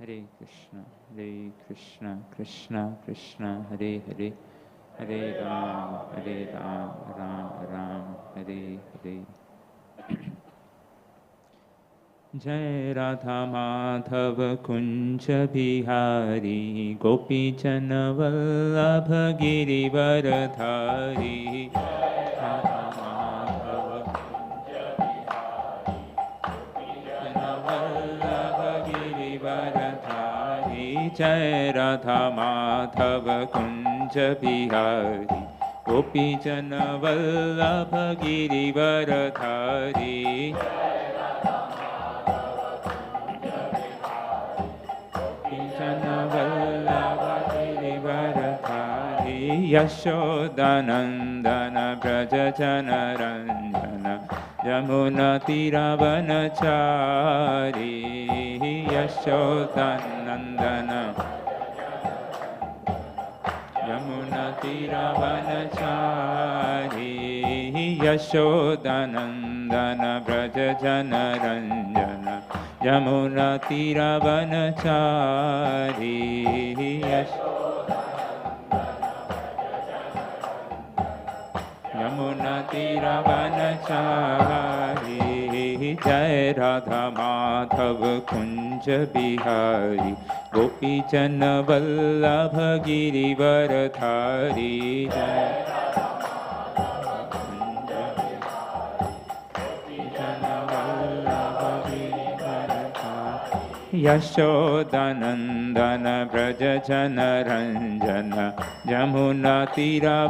Hare Krishna, Krishna Krishna, Hare Hare, Hare Ram, Ram Ram, Hare Hare. जय राधा माधव कुंज बिहारी, गोपी जन वल्लभ गिरिवरधारी। राधा माधव कुंज बिहारी, गोपी जन वल्लभ गिरिवरधारी। जय राधा माधव कुंज बिहारी, गोपी जन वल्लभ गिरिवरधारी। यशोदानंदन ब्रज जन रंजन, यमुना तीरावनचारी। यशोदानंदन यमुना तीरावनचारी। यशोदानंदन ब्रज जन रंजन, यमुना तीरावनचारी। यमुना तीरावनचारी। जय राधा माधव कुंज बिहारी, गोपी जन वल्लभ गिरिवरधारी। जय यशोदानंदन ब्रज जन रंजन, यमुना तीरावनचारी।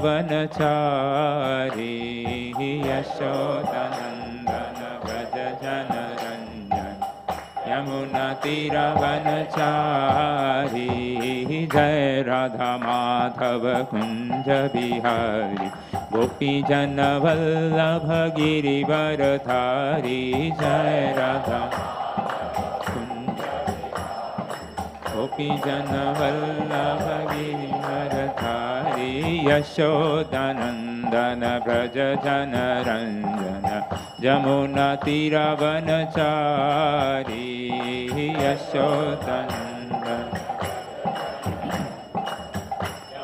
यशोदानंदन ब्रज जन रंजन, यमुना तीरावनचारी। जय राधा माधव कुंज बिहारी, गोपी जन वल्लभ गिरिवरधारी। जय राधा गोपी जन वल्लभ गिरिवरधारी। यशोदानंदन ब्रज जन रंजन, यमुना तीरावनचारी। यशोदानंदन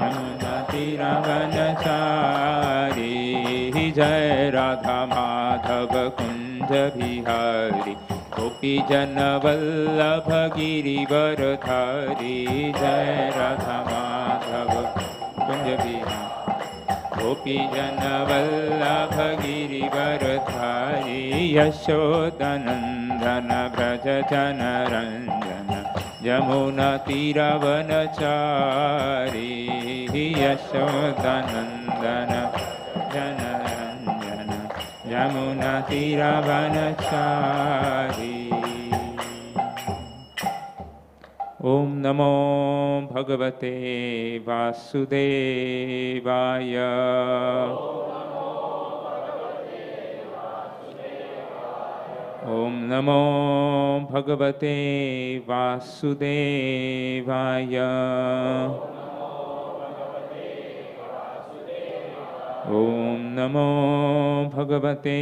यमुना तीरावनचारी। जय राधा माधव कुंज बिहारी, गोपी जन वल्लभ गिरिवरधारी। जय राधा माधव कुंज बिहारी, गोपी जन वल्लभ गिरिवरधारी। यशोदानंदन ब्रज जन रंजन, यमुना तीरावनचारी। यशोदानंदन जन रंजन, यमुना तीरावनचारी। ओम नमो भगवते वासुदेवाय। ओम नमो भगवते वासुदेवाय। ओम नमो भगवते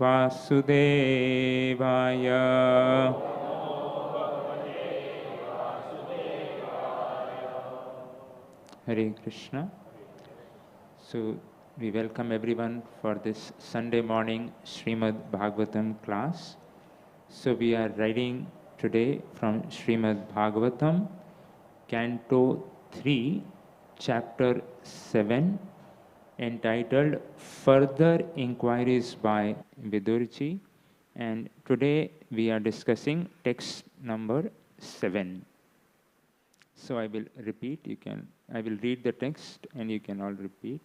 वासुदेवाय। Hare Krishna. So we welcome everyone for this Sunday morning Srimad Bhagavatam class. So we are reading today from Srimad Bhagavatam, Canto 3, Chapter 7, entitled Further Inquiries by Vidurji. And today we are discussing text number 7. So I will repeat, I will read the text and you can all repeat.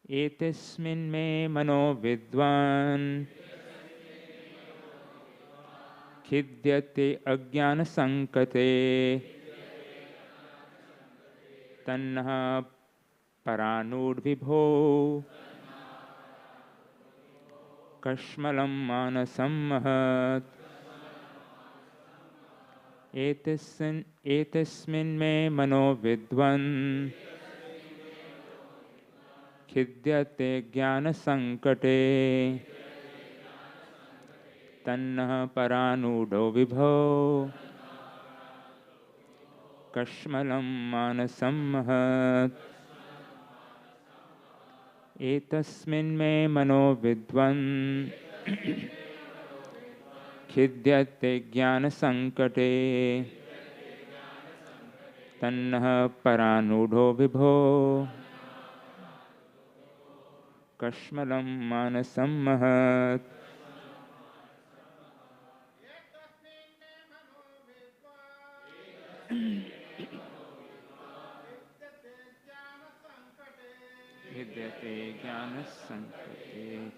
Etasmin me mano vidwan, khidyate ajnana sankate, tanha paranud vibho, kashmalam manasam mahat. एतस्मिन् मे मनो विद्वन्, खिद्यते ज्ञानसङ्कटे, तन्नः परानूढो विभो, Kashmalam manasam mahat etasmin me mano vidvan khidyate jnana sankate tannah paranudho vibho Kashmalam manasam mahat. Vidyate jnana sankate.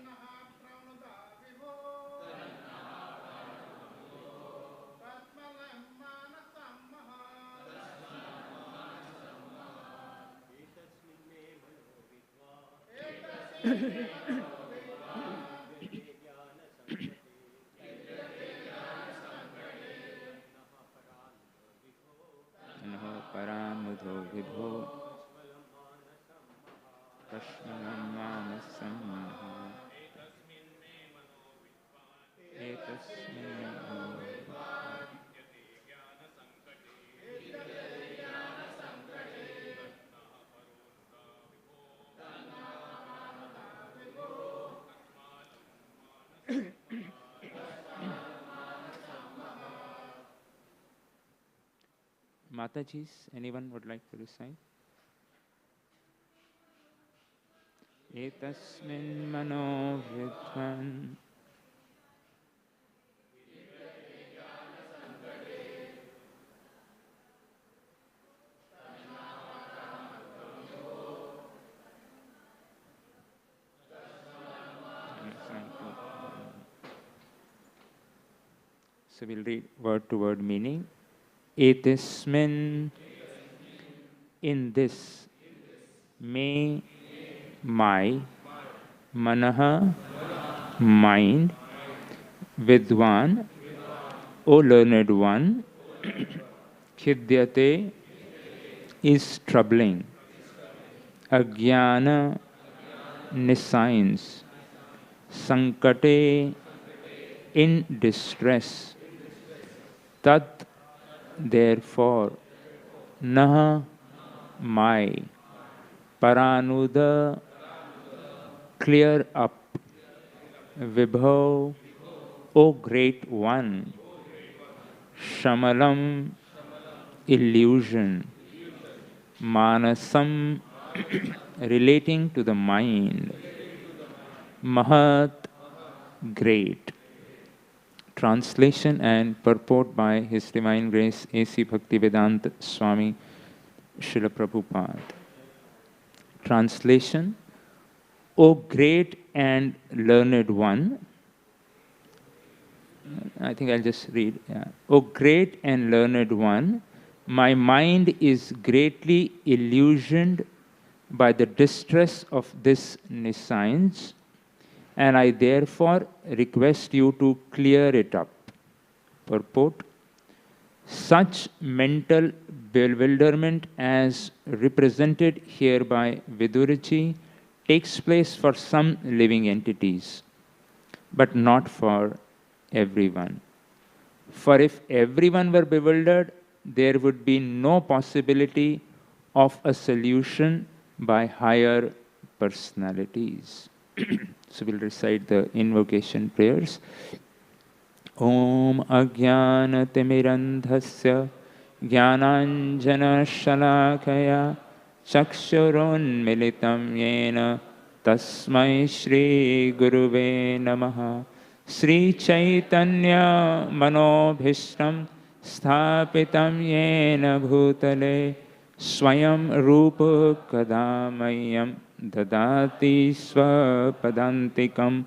Paramudho vibho Kashmalam manasam mahat etasmin me mano Matajis, anyone would like to recite? Etasmin mano vidvan So we'll read word to word meaning. Etasmin, in this, me, my, manaha, mind, vidwan, O learned one, khidyate, is troubling, ajnana, nescience, sankate, in distress, tat, therefore, naha, my, paranuda, clear up, vibho, O great one, shamalam, illusion, manasam, relating to the mind, mahat, great. Translation and purport by His Divine Grace A.C. Bhaktivedanta Swami Srila Prabhupada. Translation: O great and learned one, I think I'll just read. Yeah. O great and learned one, my mind is greatly illusioned by the distress of this nescience, and I therefore request you to clear it up. Purport: such mental bewilderment as represented here by Viduraji takes place for some living entities, but not for everyone. For if everyone were bewildered, there would be no possibility of a solution by higher personalities. So we'll recite the invocation prayers. Om Ajnanatimidandhasya Jnananjana Shalakaya Chakshurunmilitam Yena Tasmai Shri Guruve Namaha. Sri Chaitanya Manobhishtam Sthapitam Yena Bhutale Swayam Rupa Kadamayam Dadati Swapadantikam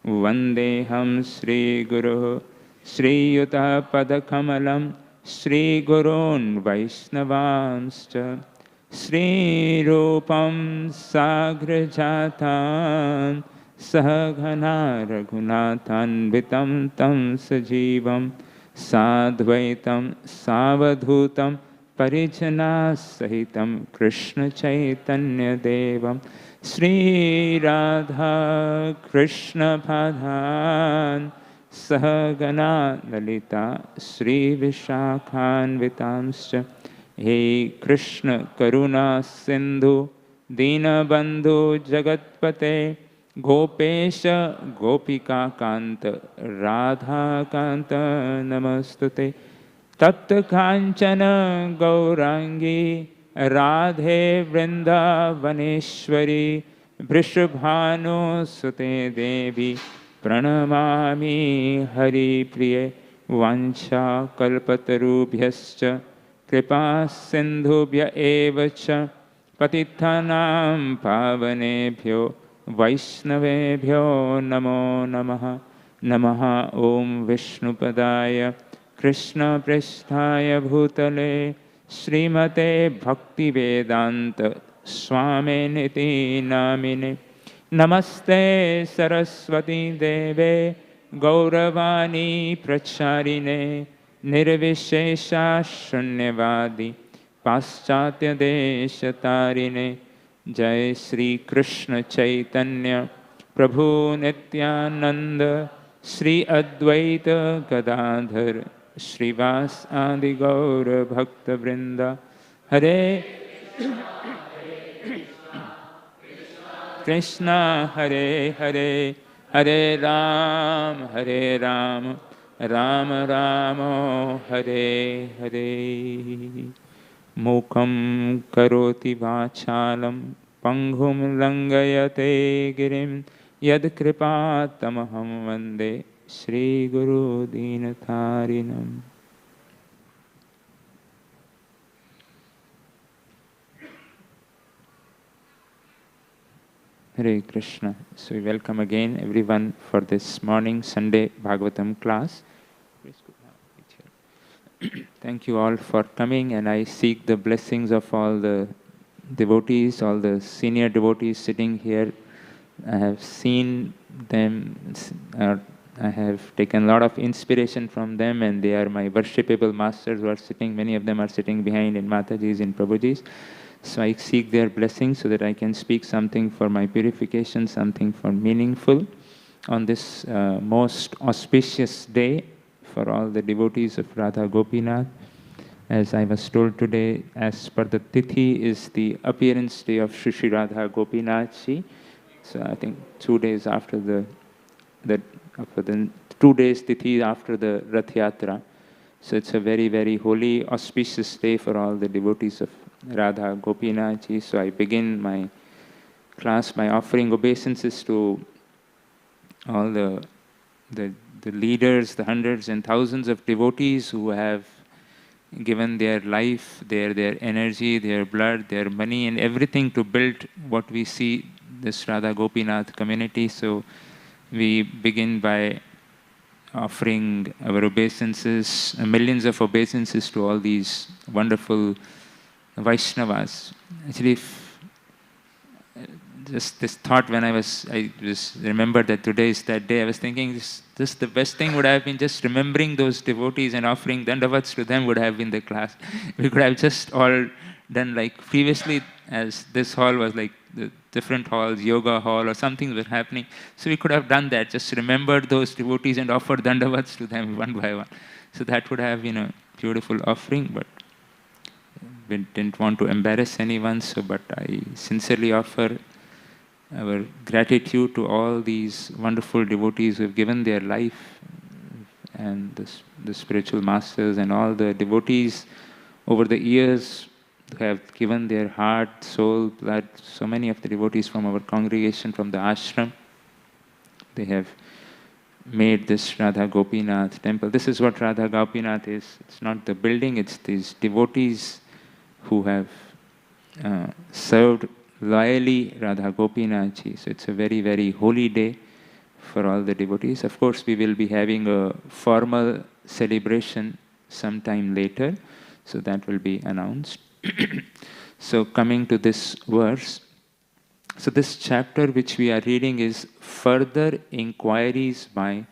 Vandeham Sri Guru Sri Yuta Padakamalam Sri Gurun Vaishnavamscha Sri Rupam Sagrajatan Sahagana Raghunathan Vitam Tam Sajivam Sadvaitam Savadhutam Parijana Sahitam Krishna Chaitanya Devam Sri Radha Krishna Padhan Sahagana Lalita Sri Vishakhan Vitamscha He Krishna Karuna Sindhu Dinabandhu Jagatpate Gopesha Gopika Kanta Radha Kanta Namastute Tapta Kanchana Gaurangi Radhe Vrindavaneshwari Vrishabhanu Sute Devi Pranamami Hari Priye Vancha Kalpatarubhyascha Kripa Sindhubhya Evacha Patithanam Pavanebhyo Vaishnavebhyo Namo Namaha Namaha Om Vishnupadaya Krishna Prasthaya Bhutale Srimate Bhakti Vedanta Swami Niti Namine Namaste Saraswati Deve Gauravani Pracharine Nirvishesha Shunyavadi Paschatya Deshatarine Jai Sri Krishna Chaitanya Prabhu Nityananda Sri Advaita Gadadhar Srivas Adi Gaura Bhakta Vrinda Hare Krishna Hare Hare Hare Ram Ram Rama Hare Hare Mukam karoti vachalam panghum langayate girim yad kripa tamaham vande Shri Guru Dinatharinam. Hare Krishna. So we welcome again everyone for this morning Sunday Bhagavatam class. Thank you all for coming, and I seek the blessings of all the devotees, all the senior devotees sitting here. I have seen them, I have taken a lot of inspiration from them, and they are my worshipable masters who are sitting, many of them are sitting behind in Mataji's, in Prabhuji's. So I seek their blessings so that I can speak something for my purification, something for meaningful on this most auspicious day for all the devotees of Radha Gopinath. As I was told today, as per the Tithi, is the appearance day of Shri Radha Gopinath Ji. So I think 2 days after the 2 days Tithi after the Rath Yatra. So it's a very, very holy, auspicious day for all the devotees of Radha Gopinath Ji. So I begin my class by offering obeisances to all the leaders, the hundreds and thousands of devotees who have given their life, their energy, their blood, their money and everything to build what we see, this Radha Gopinath community. So we begin by offering our obeisances, millions of obeisances to all these wonderful Vaishnavas. Actually, just this thought when I just remembered that today is that day, I was thinking this the best thing would have been just remembering those devotees and offering dandavats to them would have been the class. We could have just all done like previously, as this hall was like the different halls, yoga hall or something was happening. So we could have done that, just remembered those devotees and offered dandavats to them one by one. So that would have been a beautiful offering, but we didn't want to embarrass anyone. So, but I sincerely offer our gratitude to all these wonderful devotees who have given their life, and the spiritual masters and all the devotees over the years who have given their heart, soul, blood. So many of the devotees from our congregation, from the ashram, they have made this Radha Gopinath temple. This is what Radha Gopinath is. It's not the building, it's these devotees who have served loyally Radha Gopinath Ji. So it's a very, very holy day for all the devotees. Of course, we will be having a formal celebration sometime later, so that will be announced. So coming to this verse, so this chapter which we are reading is Further Inquiries by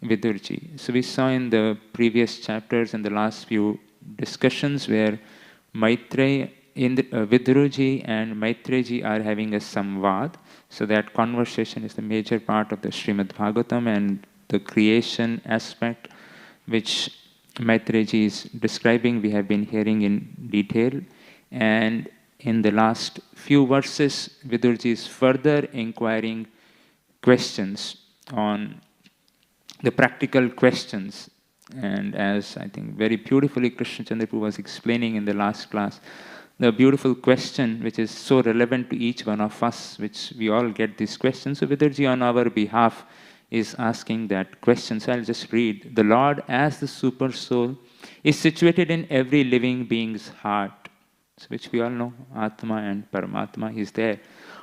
Vidurji. So we saw in the previous chapters and the last few discussions where Viduruji and Maitreji are having a samvad. So that conversation is the major part of the Srimad Bhagavatam, and the creation aspect which Maitreji is describing, we have been hearing in detail. And in the last few verses, Vidurji is further inquiring questions on the practical questions. And as I think very beautifully Krishna Chandra Prabhu was explaining in the last class, the beautiful question which is so relevant to each one of us, which we all get these questions. So Vidurji on our behalf is asking that question. So I'll just read. The Lord as the super soul is situated in every living being's heart, which we all know, Atma and Paramatma is there.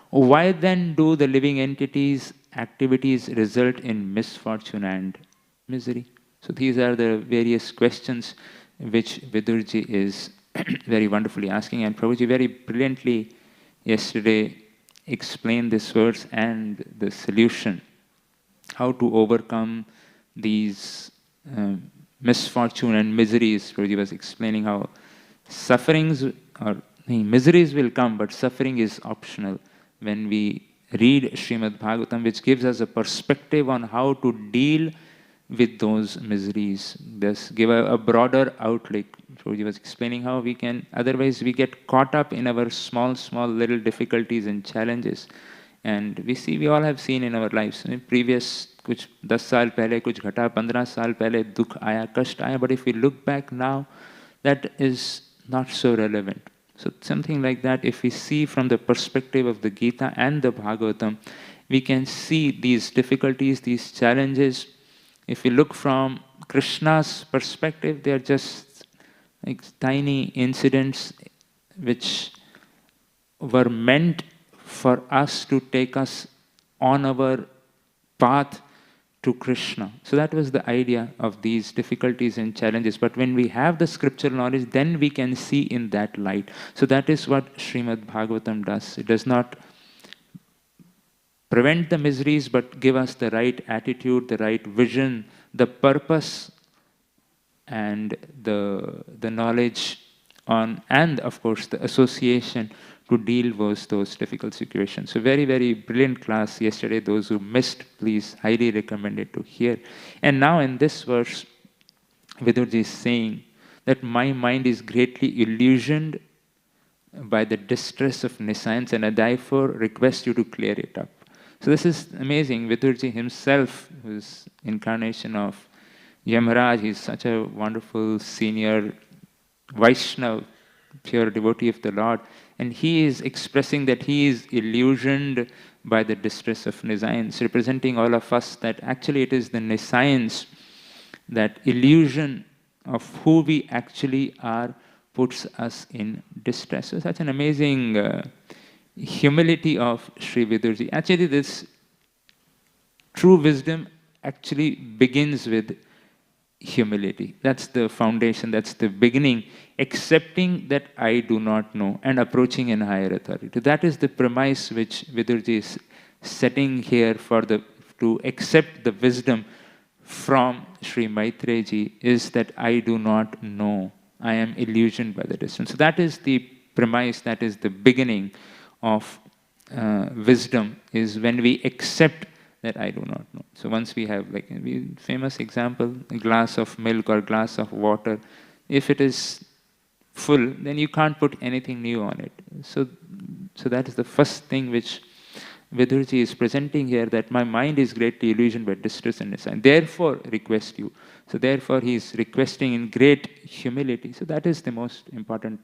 Why then do the living entities' activities result in misfortune and misery? So these are the various questions which Vidurji is very wonderfully asking. And Prabhuji very brilliantly yesterday explained this verse and the solution, how to overcome these misfortune and miseries. Prabhuji was explaining how sufferings or miseries will come, but suffering is optional. When we read Srimad Bhagavatam, which gives us a perspective on how to deal with those miseries, thus give a broader outlook. Prabhuji was explaining how we can, otherwise we get caught up in our small little difficulties and challenges. And we all have seen in our lives, previous कुछ 10 साल पहले कुछ घटा, 15 साल पहले दुख आया, कष्ट आया, but if we look back now, that is not so relevant. So something like that, if we see from the perspective of the Gita and the Bhagavatam, we can see these difficulties, these challenges. If we look from Krishna's perspective, they are just like tiny incidents which were meant for us to take us on our path to Krishna. So that was the idea of these difficulties and challenges. But when we have the scriptural knowledge, then we can see in that light. So that is what Srimad Bhagavatam does. It does not prevent the miseries, but give us the right attitude, the right vision, the purpose, and the knowledge on, and of course the association to deal with those difficult situations. So very, very brilliant class yesterday. Those who missed, please, highly recommend it to hear. And now in this verse, Vidurji is saying that my mind is greatly illusioned by the distress of nescience, and I therefore request you to clear it up. So this is amazing. Vidurji himself, who is incarnation of Yamaraj, he is such a wonderful senior Vaishnava, pure devotee of the Lord. And he is expressing that he is illusioned by the distress of nescience, representing all of us that actually it is the nescience, that illusion of who we actually are, puts us in distress. So such an amazing humility of Sri Vidurji. Actually, this true wisdom actually begins with humility. That's the foundation, that's the beginning. Accepting that I do not know and approaching in higher authority. That is the premise which Vidurji is setting here to accept the wisdom from Sri Maitreji, is that I do not know. I am illusioned by the distance. So that is the premise, that is the beginning of wisdom, is when we accept that I do not know. So once we have, like a famous example, a glass of milk or glass of water, if it is full, then you can't put anything new on it. So that is the first thing which Vidurji is presenting here, that my mind is greatly illusioned by distress and nescience. Therefore, request you. So therefore, he is requesting in great humility. So that is the most important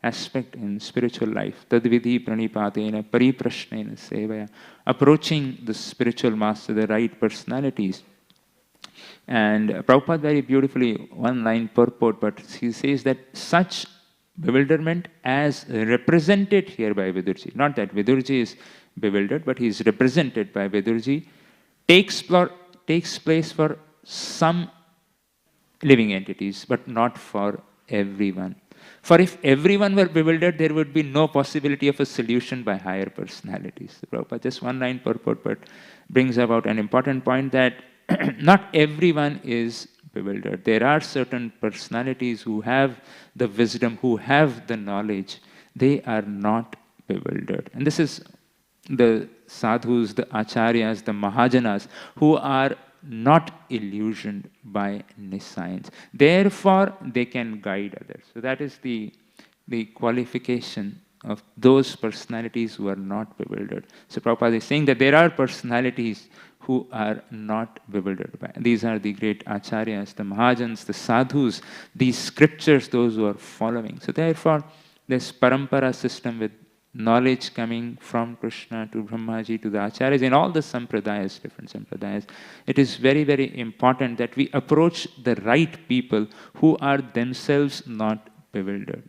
aspect in spiritual life. Tadvidhi pranipatena pariprashnena sevaya. Approaching the spiritual master, the right personalities. And Prabhupada very beautifully, one line purport, but he says that such bewilderment as represented here by Vidurji, not that Vidurji is bewildered, but he is represented by Vidurji, takes place for some living entities, but not for everyone. For if everyone were bewildered, there would be no possibility of a solution by higher personalities. Prabhupada, just one line purport, but brings about an important point that not everyone is bewildered. There are certain personalities who have the wisdom, who have the knowledge. They are not bewildered. And this is the sadhus, the acharyas, the mahajanas, who are not illusioned by nescience. Therefore, they can guide others. So that is the qualification of those personalities who are not bewildered. So Prabhupada is saying that there are personalities who are not bewildered by. These are the great acharyas, the mahajans, the sadhus, these scriptures, those who are following. So therefore, this parampara system with knowledge coming from Krishna to Brahmaji to the acharyas in all the sampradayas, different sampradayas, it is very, very important that we approach the right people who are themselves not bewildered.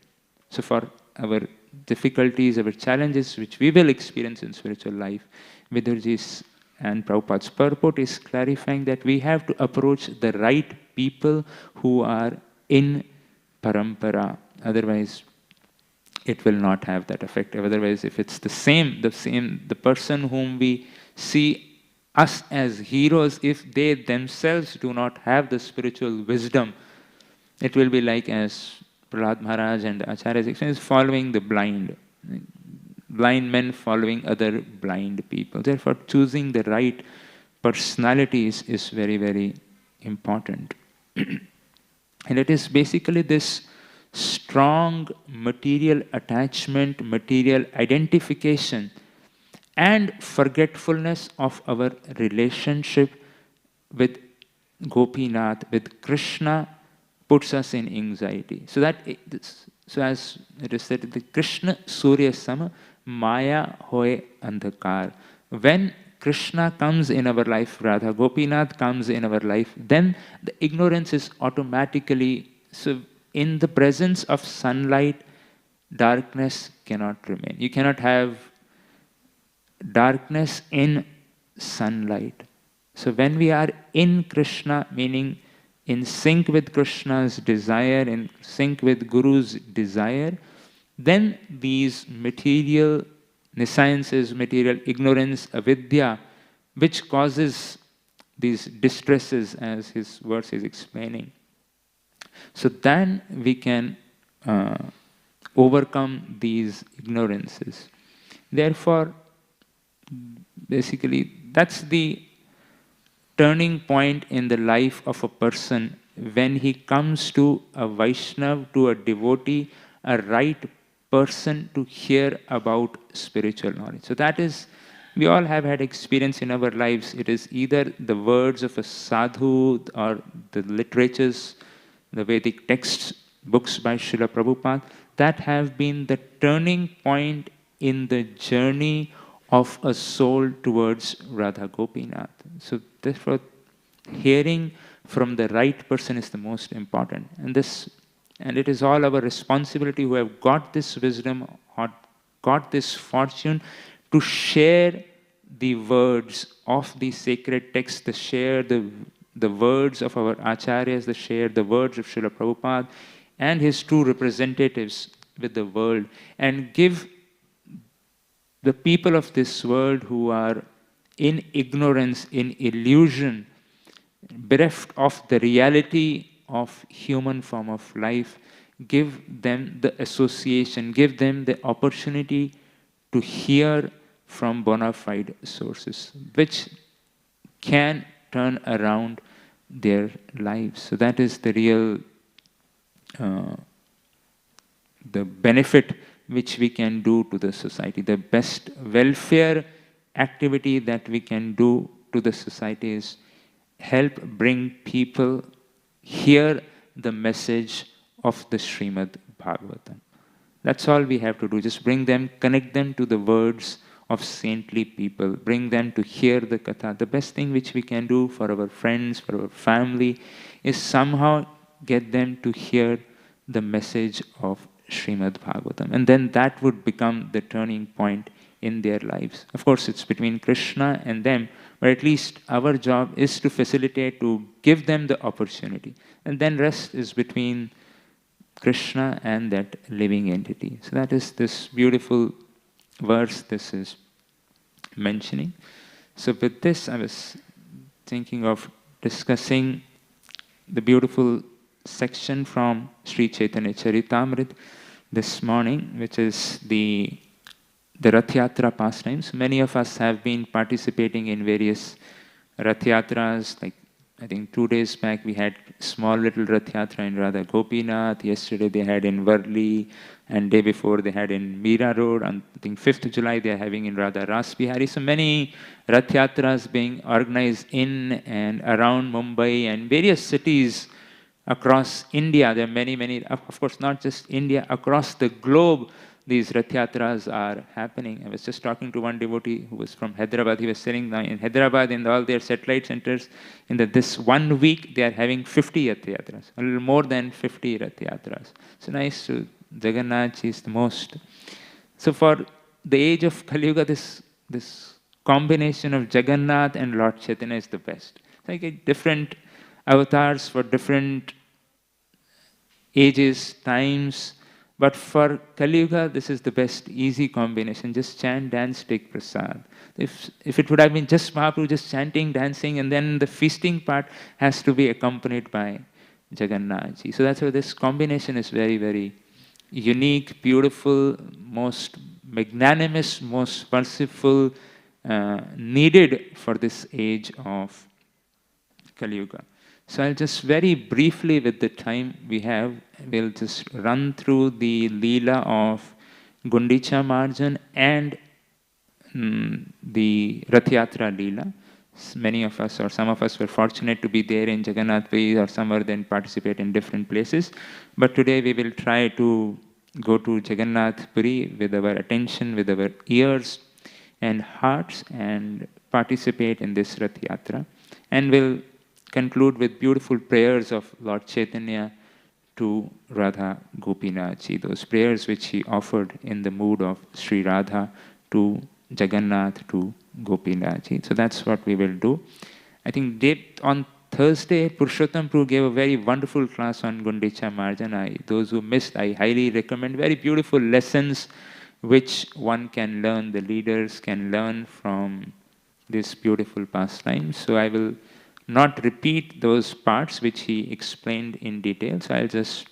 So for our difficulties, our challenges which we will experience in spiritual life, Vidurji's and Prabhupada's purport is clarifying that we have to approach the right people who are in parampara. Otherwise, it will not have that effect. Otherwise, if it's the person whom we see us as heroes, if they themselves do not have the spiritual wisdom, it will be like as Prahlad Maharaj and the Acharyas explain, following the blind. Blind men following other blind people. Therefore, choosing the right personalities is very, very important. And it is basically this strong material attachment, material identification, and forgetfulness of our relationship with Gopinath, with Krishna, puts us in anxiety. So as it is said, the Krishna Surya Sama, Maya Hoy Andhakar. When Krishna comes in our life, Radha Gopinath comes in our life, then the ignorance is automatically, so in the presence of sunlight, darkness cannot remain. You cannot have darkness in sunlight. So when we are in Krishna, meaning in sync with Krishna's desire, in sync with Guru's desire, then these material nesciences, material ignorance, avidya, which causes these distresses, as his verse is explaining. So then we can overcome these ignorances. Therefore, basically, that's the turning point in the life of a person when he comes to a Vaishnav, to a devotee, a right person to hear about spiritual knowledge. So that is, we all have had experience in our lives. It is either the words of a sadhu or the literatures, the Vedic texts, books by Srila Prabhupada, that have been the turning point in the journey of a soul towards Radha Gopinath. So therefore, hearing from the right person is the most important. And it is all our responsibility who have got this wisdom, or got this fortune, to share the words of the sacred text, to share the words of our acharyas, to share the words of Srila Prabhupada and his true representatives with the world, and give the people of this world who are in ignorance, in illusion, bereft of the reality of human form of life, give them the association, give them the opportunity to hear from bona fide sources, which can turn around their lives. So that is the real the benefit which we can do to the society. The best welfare activity that we can do to the society is help bring people hear the message of the Srimad Bhagavatam. That's all we have to do. Just bring them, connect them to the words of saintly people, bring them to hear the katha. The best thing which we can do for our friends, for our family, is somehow get them to hear the message of Srimad Bhagavatam. And then that would become the turning point in their lives. Of course, it's between Krishna and them, but at least our job is to facilitate, to give them the opportunity. And then rest is between Krishna and that living entity. So that is this beautiful verse this is mentioning. So with this, I was thinking of discussing the beautiful section from Sri Chaitanya Charitamrita this morning, which is the Rath Yatra pastimes. Many of us have been participating in various Rath Yatras, like I think 2 days back we had small little Rath Yatra in Radha Gopinath. Yesterday they had in Varli, and day before they had in Meera Road. On I think 5th July they are having in Radha Ras Bihari. So many Rath Yatras being organized in and around Mumbai and various cities across India. There are many, of course not just India, across the globe these Rath Yatras are happening. I was just talking to one devotee who was from Hyderabad. He was saying that in Hyderabad, in all their satellite centers, this 1 week they are having 50 Rath Yatras, a little more than 50 Rath Yatras. So nice to Jagannath is the most. So for the age of Kali Yuga, this combination of Jagannath and Lord Chaitanya is the best. It's like different avatars for different ages, times. But for Kali Yuga, this is the best, easy combination. Just chant, dance, take prasad. If it would have been just Mahaprabhu just chanting, dancing, and then the feasting part has to be accompanied by Jagannath ji. So that's why this combination is very, very unique, beautiful, most magnanimous, most merciful, needed for this age of Kali Yuga. So I'll just very briefly, with the time we have, we'll just run through the Leela of Gundicha Marjan and the Rath Yatra Leela. Many of us or some of us were fortunate to be there in Jagannath Puri, or some were then participate in different places. But today we will try to go to Jagannath Puri with our attention, with our ears and hearts, and participate in this Rath Yatra. And we'll conclude with beautiful prayers of Lord Chaitanya to Radha Gopinath ji, those prayers which he offered in the mood of Sri Radha to Jagannath, to Gopinath ji. So that's what we will do. I think on Thursday, Purushottam Prabhu gave a very wonderful class on Gundicha Marjan. Those who missed, I highly recommend. Very beautiful lessons which one can learn, the leaders can learn from this beautiful pastime. So I will not repeat those parts which he explained in detail. So I'll just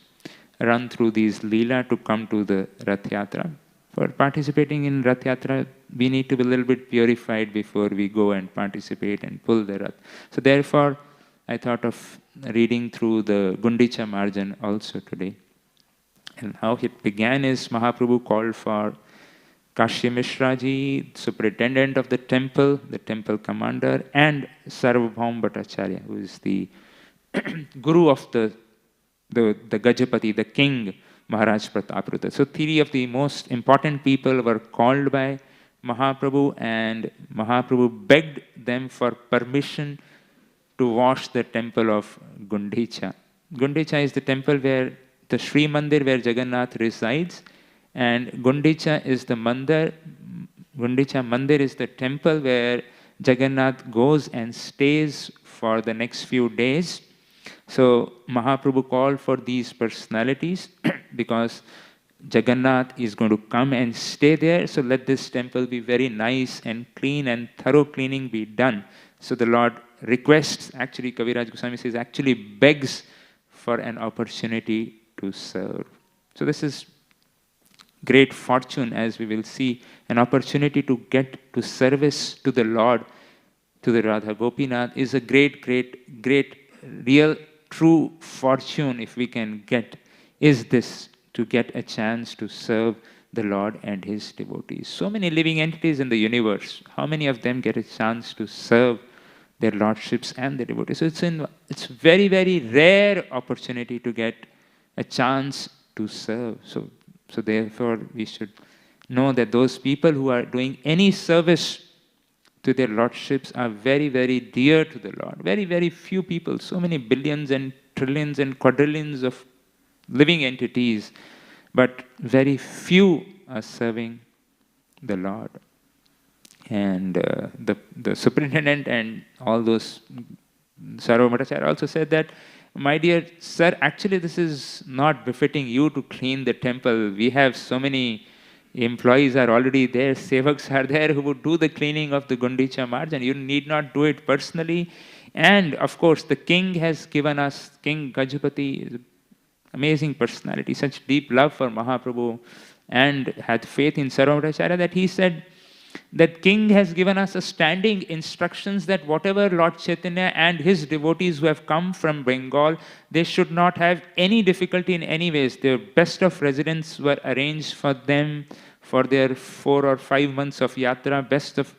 run through these Leela to come to the Rath Yatra. For participating in Rath Yatra, we need to be a little bit purified before we go and participate and pull the Rath. So therefore, I thought of reading through the Gundicha Marjan also today. And how it began is Mahaprabhu called for Kashi Mishra ji, superintendent of the temple commander, and Sarvabhaum Bhattacharya, who is the guru of the Gajapati, the king, Maharaj Pratapruta. So 3 of the most important people were called by Mahaprabhu, and Mahaprabhu begged them for permission to wash the temple of Gundicha. Gundicha is the temple where the Sri Mandir where Jagannath resides, and Gundicha is the Mandir. Gundicha Mandir is the temple where Jagannath goes and stays for the next few days. So Mahaprabhu called for these personalities because Jagannath is going to come and stay there. So let this temple be very nice and clean, and thorough cleaning be done. So the Lord requests, actually Kaviraj Goswami says, actually begs for an opportunity to serve. So this is great fortune, as we will see, an opportunity to get to service to the Lord, to the Radha Gopinath is a great, real, true fortune if we can get, is this, to get a chance to serve the Lord and His devotees. So many living entities in the universe, how many of them get a chance to serve their lordships and their devotees? So it's very, very rare opportunity to get a chance to serve. So therefore, we should know that those people who are doing any service to their lordships are very, very dear to the Lord. Very, very few people, so many billions and trillions and quadrillions of living entities, but very few are serving the Lord. And the superintendent and all those, Sarva Bhattacharya also said that, my dear sir, actually this is not befitting you to clean the temple. We have so many employees are already there, sevaks are there who would do the cleaning of the Gundicha Marjan. You need not do it personally. And of course, the king has given us, King Gajapati is an amazing personality, such deep love for Mahaprabhu, and had faith in Sarva Bhattacharya that he said, That king has given us a standing instructions that whatever Lord Chaitanya and his devotees who have come from Bengal, they should not have any difficulty in any ways. The best of residence were arranged for them for their 4 or 5 months of yatra. Best of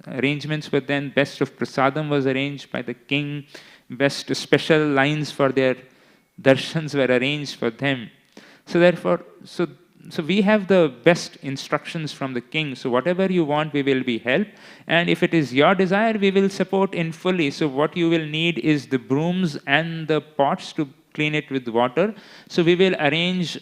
arrangements were then. Best of prasadam was arranged by the king. Best special lines for their darshans were arranged for them. So therefore, so we have the best instructions from the king. So whatever you want, we will be help. And if it is your desire, we will support in fully. So what you will need is the brooms and the pots to clean it with water. So we will arrange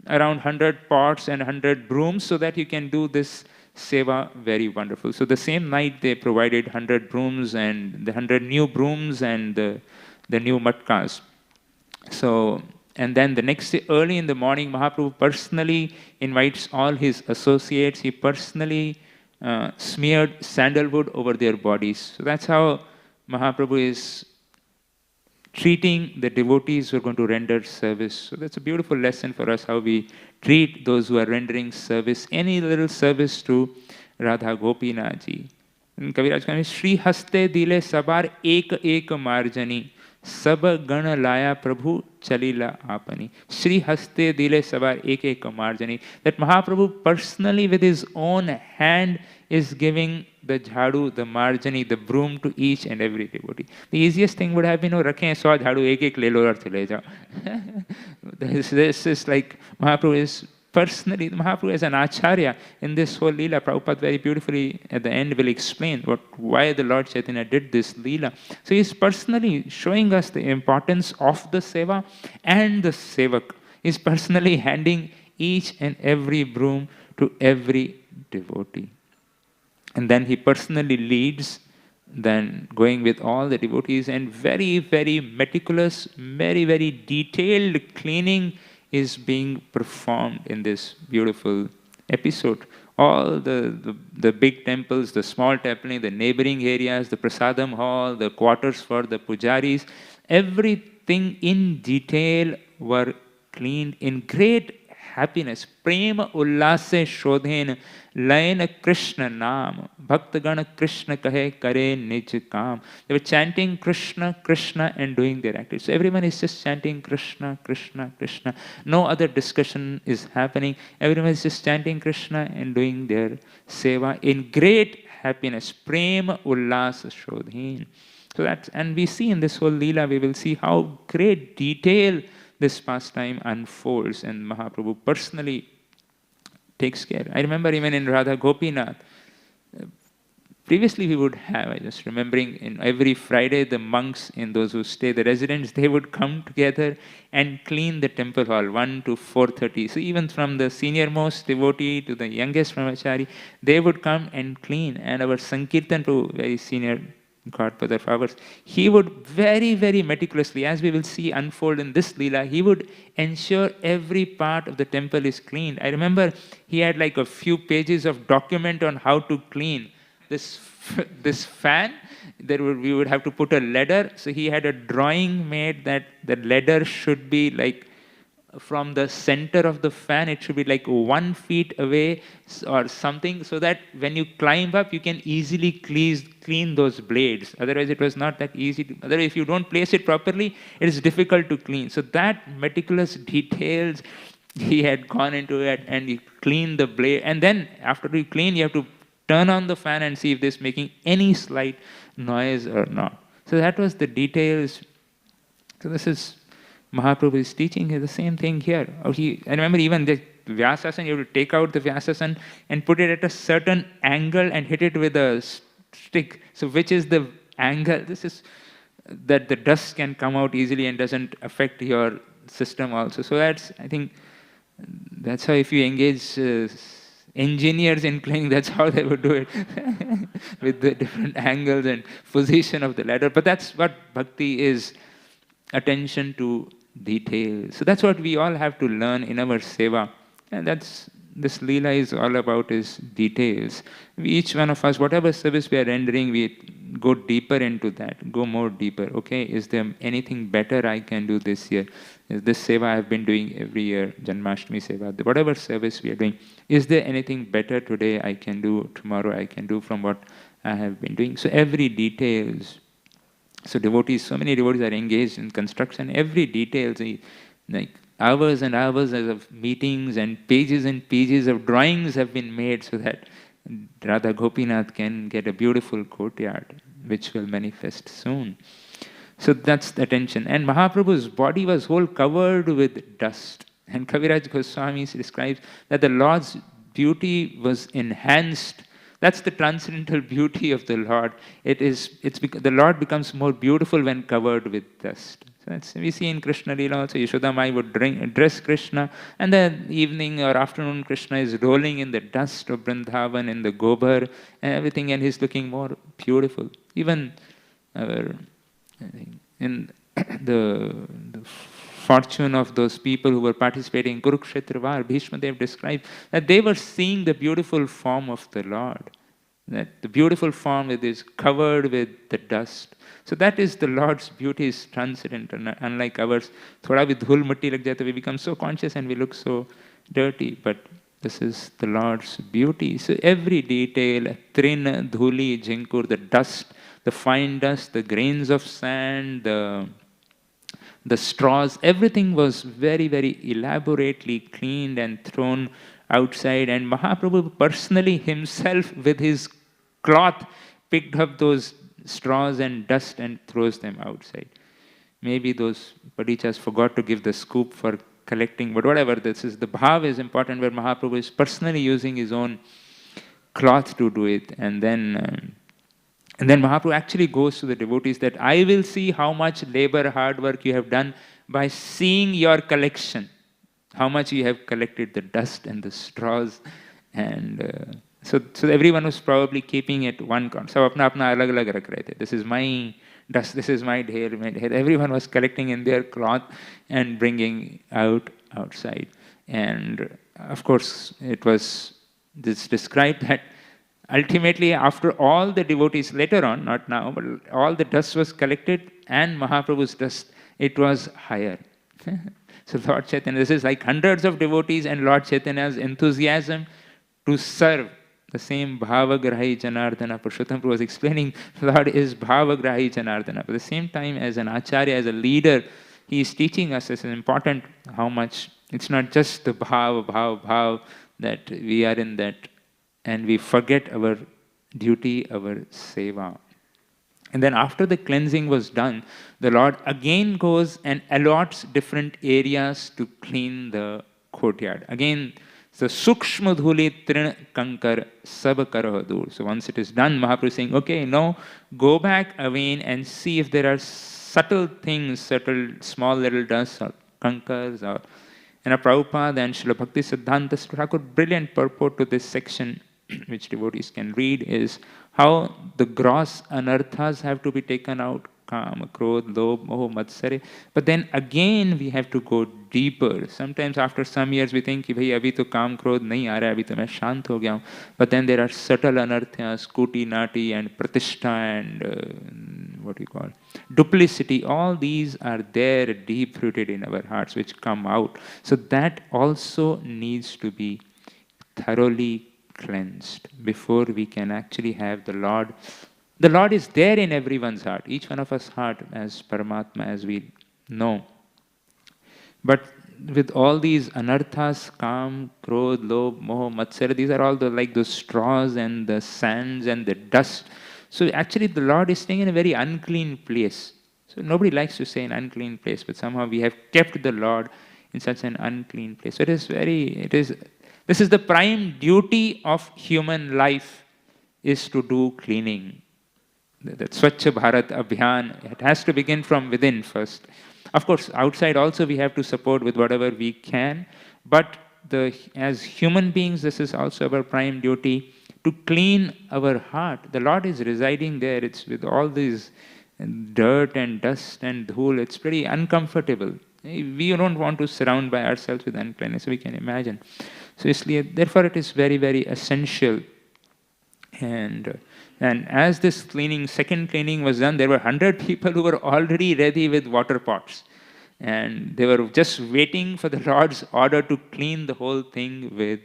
around 100 pots and 100 brooms so that you can do this seva very wonderful. So the same night they provided 100 brooms and the 100 new brooms and the new matkas. So, and then the next day, early in the morning, Mahaprabhu personally invites all his associates. He personally smeared sandalwood over their bodies. So that's how Mahaprabhu is treating the devotees who are going to render service. So that's a beautiful lesson for us, how we treat those who are rendering service, any little service to Radha Gopinath ji. And Kaviraj comes, Shri Haste Dile Sabar Ek Ek Marjani. Sab Gana Laya Prabhu Chalila Apani. Shri Haste Dile Sabar Ek Ek Marjani. That Mahaprabhu personally with his own hand is giving the jhadu, the marjani, the broom to each and every devotee. The easiest thing would have been, oh, rakhe 100 jhadu, ek ek le lo aur chale jao. This is like Mahaprabhu is personally, Mahaprabhu is an acharya in this whole Leela. Prabhupada very beautifully at the end will explain why the Lord Chaitanya did this Leela. So he is personally showing us the importance of the seva and the sevak. He is personally handing each and every broom to every devotee. And then he personally leads, then going with all the devotees, and very, very meticulous, very, very detailed cleaning is being performed in this beautiful episode. All the big temples, the small temple, the neighboring areas, the prasadam hall, the quarters for the pujaris, everything in detail were cleaned in great happiness. Prema ullase shodhen layan Krishna naam. Bhaktagana Krishna kahe kare nij kaam. They were chanting Krishna, Krishna and doing their activities. So everyone is just chanting Krishna, Krishna, Krishna. No other discussion is happening. Everyone is just chanting Krishna and doing their seva in great happiness. Prema ullasa shodhen. So that's, and we see in this whole Leela, we will see how great detail this pastime unfolds, and Mahaprabhu personally takes care. I remember even in Radha Gopinath, previously we would have, I just remembering, in every Friday the monks and those who stay, the residents, they would come together and clean the temple hall 1 to 4:30. So even from the senior most devotee to the youngest brahmachari, they would come and clean. And our Sankirtan Prabhu, very senior Godfather of ours, he would very, very meticulously, as we will see unfold in this Leela, he would ensure every part of the temple is cleaned. I remember he had like a few pages of document on how to clean this fan. We would have to put a ladder. So he had a drawing made that the ladder should be like from the center of the fan, it should be like 1 feet away or something, so that when you climb up, you can easily clean those blades. Otherwise, it was not that easy. Otherwise, if you don't place it properly, it is difficult to clean. So that meticulous details, he had gone into it, and he cleaned the blade. And then after you clean, you have to turn on the fan and see if it's making any slight noise or not. So that was the details. So this is Mahaprabhu is teaching the same thing here. I remember even the Vyasasan, you have to take out the Vyasasan and put it at a certain angle and hit it with a stick. So which is the angle? This is that the dust can come out easily and doesn't affect your system also. So that's, I think, that's how if you engage engineers in cleaning, that's how they would do it with the different angles and position of the ladder. But that's what bhakti is, attention to detail. So that's what we all have to learn in our seva. And that's, this Leela is all about is details. Each one of us, whatever service we are rendering, go deeper into that, go more deeper. Okay, is there anything better I can do this year? Is this seva I have been doing every year, Janmashtami seva, whatever service we are doing, is there anything better today I can do, tomorrow I can do from what I have been doing? So every details. So devotees, so many devotees are engaged in construction. Every details, like hours and hours of meetings and pages of drawings have been made so that Radha Gopinath can get a beautiful courtyard, which will manifest soon. So that's the attention. And Mahaprabhu's body was whole covered with dust. And Kaviraj Goswami describes that the Lord's beauty was enhanced. That's the transcendental beauty of the Lord. The Lord becomes more beautiful when covered with dust. So we see in Krishna Leela also, Yashoda Mai would dress Krishna, and the evening or afternoon Krishna is rolling in the dust of Vrindavan, in the gobar and everything, and he's looking more beautiful. Even in the fortune of those people who were participating in Kurukshetra War, Bhishma Dev described that they were seeing the beautiful form of the Lord. That the beautiful form that is covered with the dust. So that is the Lord's beauty is transcendent, unlike ours. Thoda bhi dhul matti lag jata, we become so conscious and we look so dirty. But this is the Lord's beauty. So every detail, trin, dhuli, jinkur, the dust, the fine dust, the grains of sand, the straws, everything was very, very elaborately cleaned and thrown outside. And Mahaprabhu personally himself with his cloth picked up those straws and dust and throws them outside. Maybe those padichas forgot to give the scoop for collecting, but whatever, this is the bhav is important, where Mahaprabhu is personally using his own cloth to do it. And then Mahaprabhu actually goes to the devotees that I will see how much labor, hard work you have done by seeing your collection, how much you have collected the dust and the straws. And so everyone was probably keeping it one count. So apna alag alag rakh rahe the. This is my dust, this is my hair. Everyone was collecting in their cloth and bringing outside. And of course, it was described that ultimately, after all the devotees, later on, not now, but all the dust was collected and Mahaprabhu's dust, it was higher. So Lord Chaitanya, this is like hundreds of devotees and Lord Chaitanya's enthusiasm to serve. The same Bhavagrahi Janardana, Purushottam Prabhu was explaining, Lord is Bhavagrahi Janardana. But at the same time, as an Acharya, as a leader, he is teaching us, it's important how much, it's not just the bhav, that we are in that, and we forget our duty, our seva. And then after the cleansing was done, the Lord again goes and allots different areas to clean the courtyard. Again, so sukshma dhuli trin kankar sab karo dur. So once it is done, Mahaprabhu is saying, okay, now go back again and see if there are subtle things, small little dust or kankars or... And Prabhupada and Srila Bhakti Siddhanta Thakur, brilliant purport to this section, which devotees can read, is how the gross anarthas have to be taken out, kam, krodh, lobh, moh, matsare. But then again we have to go deeper. Sometimes after some years we think, bhai, abhi to kam, krodh nahi aa raha, abhi to main shant ho gaya hu. But then there are subtle anarthas, kuti, nati, and pratishtha, and what we call duplicity. All these are there, deep-rooted in our hearts, which come out. So that also needs to be thoroughly cleansed before we can actually have the Lord. The Lord is there in everyone's heart, each one of us heart as Paramatma, as we know. But with all these anarthas, kam, krodh, lobh, moh, matsara, these are all like those straws and the sands and the dust. So actually the Lord is staying in a very unclean place. So nobody likes to say an unclean place, but somehow we have kept the Lord in such an unclean place. So this is the prime duty of human life, is to do cleaning. That Swachh Bharat Abhiyan, it has to begin from within first. Of course, outside also we have to support with whatever we can, but as human beings, this is also our prime duty, to clean our heart. The Lord is residing there. It's with all these dirt and dust and dhul. It's pretty uncomfortable. We don't want to surround by ourselves with uncleanness, we can imagine. So therefore it is very, very essential. And And as this cleaning, second cleaning was done, there were 100 people who were already ready with water pots. And they were just waiting for the Lord's order to clean the whole thing with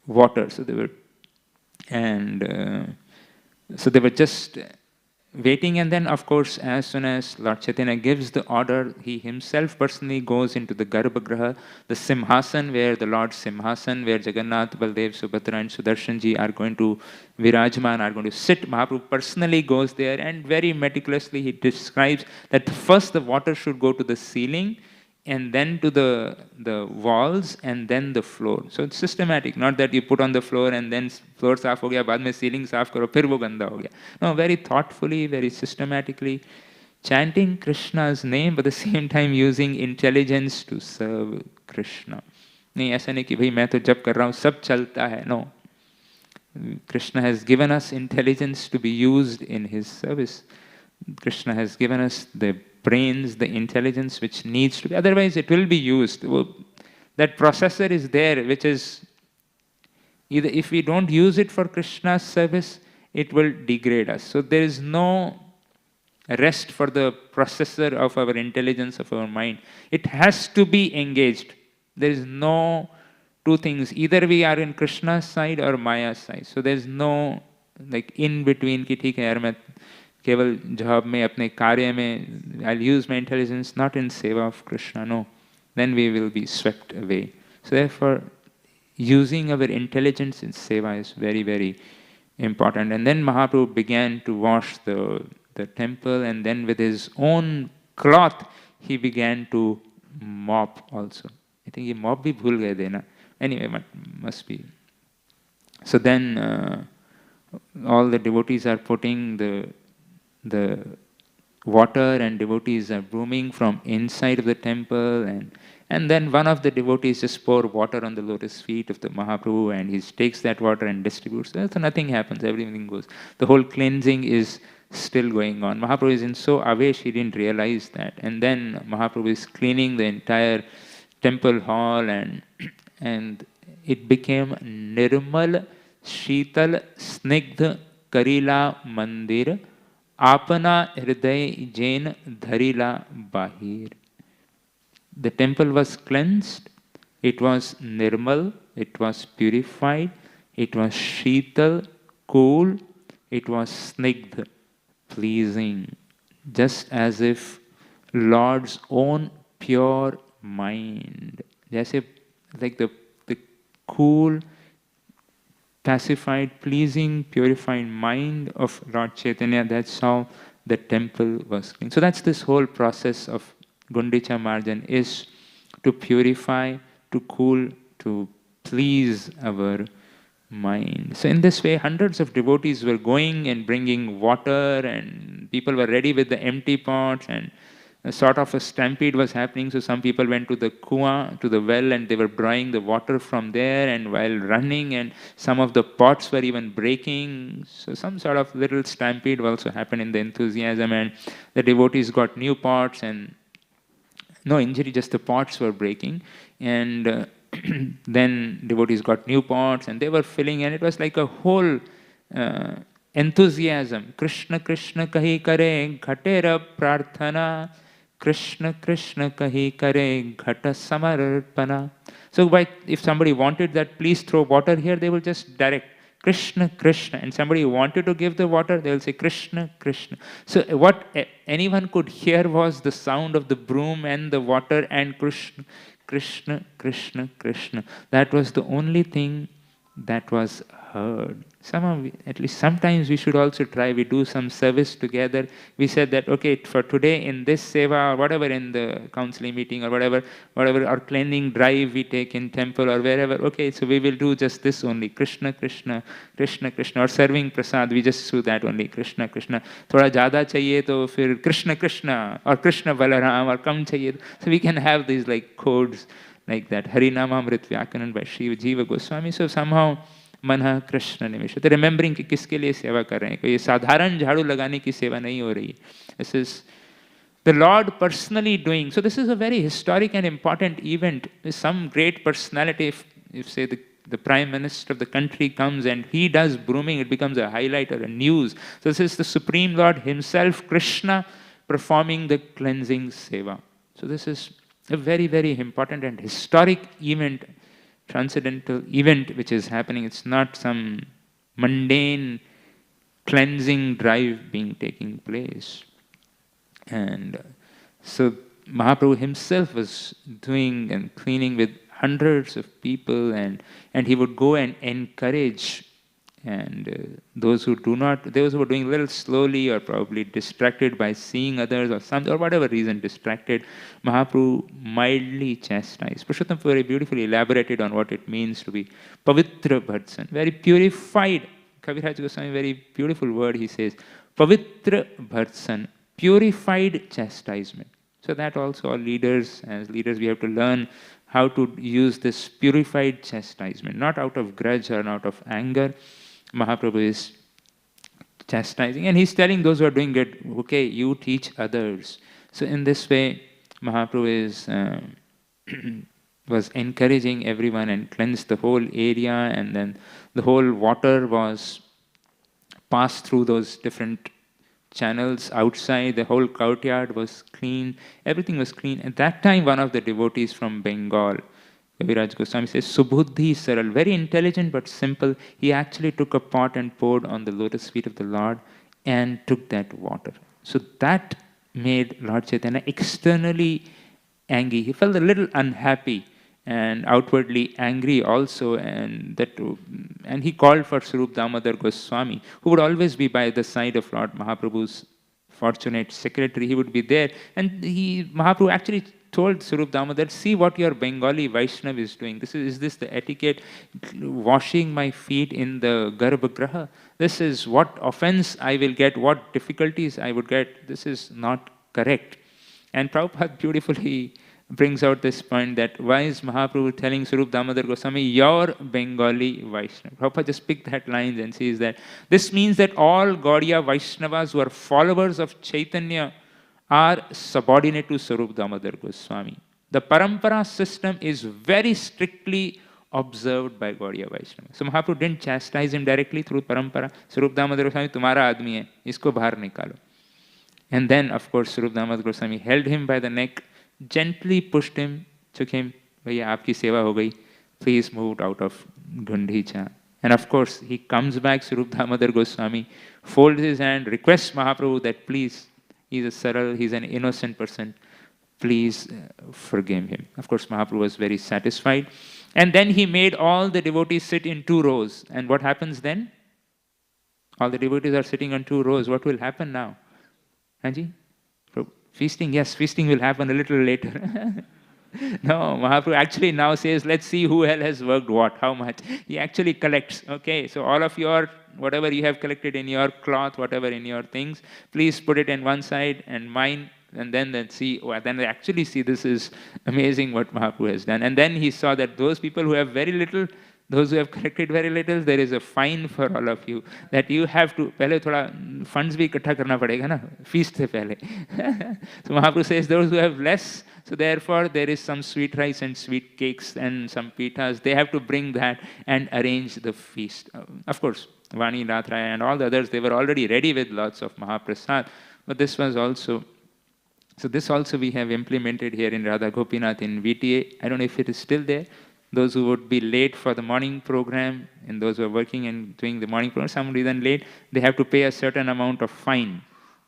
water. So they were, so they were just waiting, and then of course as soon as Lord Chaitanya gives the order, he himself personally goes into the Garbhagriha, the Simhasan, where the Lord Simhasan, where Jagannath, Baldev, Subhadra and Sudarshanji are going to Virajman, are going to sit. Mahaprabhu personally goes there, and very meticulously he describes that first the water should go to the ceiling, and then to the walls, and then the floor. So it's systematic, not that you put on the floor and then floor saaf ho gaya, baad mein ceiling saaf karo, phir wo ganda ho gaya. No, very thoughtfully, very systematically, chanting Krishna's name, but at the same time using intelligence to serve Krishna. नहीं ऐसा नहीं कि भाई मैं तो जप कर रहा हूँ सब चलता है. No, Krishna has given us intelligence to be used in his service. Krishna has given us the brains, the intelligence which needs to be, otherwise it will be used. That processor is there, which is, either if we don't use it for Krishna's service, it will degrade us. So there is no rest for the processor of our intelligence, of our mind. It has to be engaged. There is no two things. Either we are in Krishna's side or Maya's side. So there is no like in between ki theek hai yaar main केवल job में अपने कार्य में I'll use my intelligence not in seva of Krishna. No, then we will be swept away. So therefore, using our intelligence in seva is very, very important. And then Mahaprabhu began to wash the temple, and then with his own cloth he began to mop also. I think he mop bhi bhul gaye the na. Anyway, must be. So then all the devotees are putting the water, and devotees are brooming from inside of the temple, and then one of the devotees just pour water on the lotus feet of the Mahaprabhu, and he takes that water and distributes. So nothing happens, everything goes. The whole cleansing is still going on. Mahaprabhu is in so avesh, he didn't realize that. And then Mahaprabhu is cleaning the entire temple hall, and it became Nirmal, Sheetal, Snigdha, Karila Mandir, Apana Hriday Jain Dharila Bahir. The temple was cleansed, it was nirmal, it was purified, it was sheetal, cool, it was snigdha, pleasing, just as if Lord's own pure mind. जैसे like the cool, pacified, pleasing, purified mind of Lord Chaitanya, that's how the temple was clean. So that's this whole process of Gundicha Marjan, is to purify, to cool, to please our mind. So in this way, hundreds of devotees were going and bringing water, and people were ready with the empty pots, and a sort of a stampede was happening. So some people went to the kuwa, to the well, and they were drawing the water from there, and while running, and some of the pots were even breaking. So some sort of little stampede also happened in the enthusiasm, and the devotees got new pots, and no injury, just the pots were breaking. And then devotees got new pots, and they were filling, and it was like a whole enthusiasm. Krishna Krishna kahi kare ghatera prarthana, Krishna Krishna kahi kare ghata samarpana. So if somebody wanted that, please throw water here, they will just direct Krishna Krishna. And somebody wanted to give the water, they will say Krishna Krishna. So what anyone could hear was the sound of the broom and the water and Krishna Krishna Krishna Krishna. That was the only thing that was heard. Somehow, at least sometimes we should also try, we do some service together. We said that, okay, for today in this seva or whatever, in the counseling meeting or whatever, or cleansing drive we take in temple or wherever, okay, so we will do just this only, Krishna Krishna, Krishna Krishna, or serving prasad, we just do that only, Krishna Krishna. Thoda jada chahiye to fir Krishna Krishna, or Krishna Balaram, or kam chahiye. So we can have these like codes like that, Harinamamrit Vyakaran by Shiva Jiva Goswami. So somehow, मनः कृष्ण निमिष, तो remembering कि किसके लिए सेवा कर रहे हैं, कोई साधारण झाड़ू लगाने की सेवा नहीं हो रही. This is the Lord personally doing. So this is a very historic and important event. Some great personality, if say the The Prime Minister of the country comes and he does brooming, it becomes a highlight or a news. So this is the Supreme Lord himself, Krishna, performing the cleansing seva. So this is a very, very important and historic event, transcendental event which is happening. It's not some mundane cleansing drive being taking place. And so Mahaprabhu himself was doing and cleaning with hundreds of people, and he would go and encourage, and those who were doing a little slowly or probably distracted by seeing others or whatever reason distracted, Mahaprabhu mildly chastised. Purushottam very beautifully elaborated on what it means to be Pavitra Bharsan, very purified. Kaviraj Goswami, very beautiful word he says, Pavitra Bharsan, purified chastisement. So that also all leaders, as leaders, we have to learn how to use this purified chastisement, not out of grudge or not of anger. Mahaprabhu is chastising, and he's telling those who are doing it, okay, you teach others. So in this way, Mahaprabhu was encouraging everyone and cleansed the whole area, and then the whole water was passed through those different channels outside, the whole courtyard was clean, everything was clean. At that time, one of the devotees from Bengal, Kaviraj Goswami says, Subhuddhi Saral, very intelligent but simple, he actually took a pot and poured on the lotus feet of the Lord and took that water. So that made Lord Chaitanya externally angry. He felt a little unhappy and outwardly angry also, and he called for Swarup Damodar Goswami, who would always be by the side of Lord Mahaprabhu's fortunate secretary. He would be there, and Mahaprabhu actually told Swarup Damodar, see what your Bengali Vaishnav is doing. Is this the etiquette? Washing my feet in the Garbhagriha. This is what offense I will get, what difficulties I would get. This is not correct. And Prabhupada beautifully brings out this point that why is Mahaprabhu telling Swarup Damodar Goswami, your Bengali Vaishnava? Prabhupada just picked that line and says that this means that all Gaudiya Vaishnavas who are followers of Chaitanya are subordinate to Swarup Damodar Goswami. The Parampara system is very strictly observed by Gaudiya Vaishnava. So Mahaprabhu didn't chastise him directly through Parampara. Swarup Damodar Goswami, tumhara aadmi hai, isko bahar nikalo. And then, of course, Swarup Damodar Goswami held him by the neck, gently pushed him, took him, Bhaiya, aapki seva ho gayi, please moved out of Gundicha. And of course, he comes back, Swarup Damodar Goswami, folds his hand, requests Mahaprabhu that please, he's a saral, he's an innocent person, please forgive him. Of course, Mahaprabhu was very satisfied. And then he made all the devotees sit in 2 rows. And what happens then? All the devotees are sitting on 2 rows. What will happen now? Hanji? Feasting? Yes, feasting will happen a little later. No, Mahaprabhu actually now says, let's see who has worked what, how much. He actually collects. Okay, so all of your, whatever you have collected in your cloth, whatever in your things, please put it in one side and mine, and then then they actually see this is amazing what Mahaprabhu has done. And then he saw that those people who have very little, those who have collected very little, there is a fine for all of you, that you have to, pehle thoda funds bhi ikatha karna padega na, feast se pehle. So Mahaprabhu says those who have less, so therefore there is some sweet rice and sweet cakes and some pitas, they have to bring that and arrange the feast. Of course, Vani, Ratha and all the others, they were already ready with lots of Mahaprasad, but this was also, so this also we have implemented here in Radha Gopinath in VTA. I don't know if it is still there. Those who would be late for the morning program, and those who are working and doing the morning program, some reason late, they have to pay a certain amount of fine.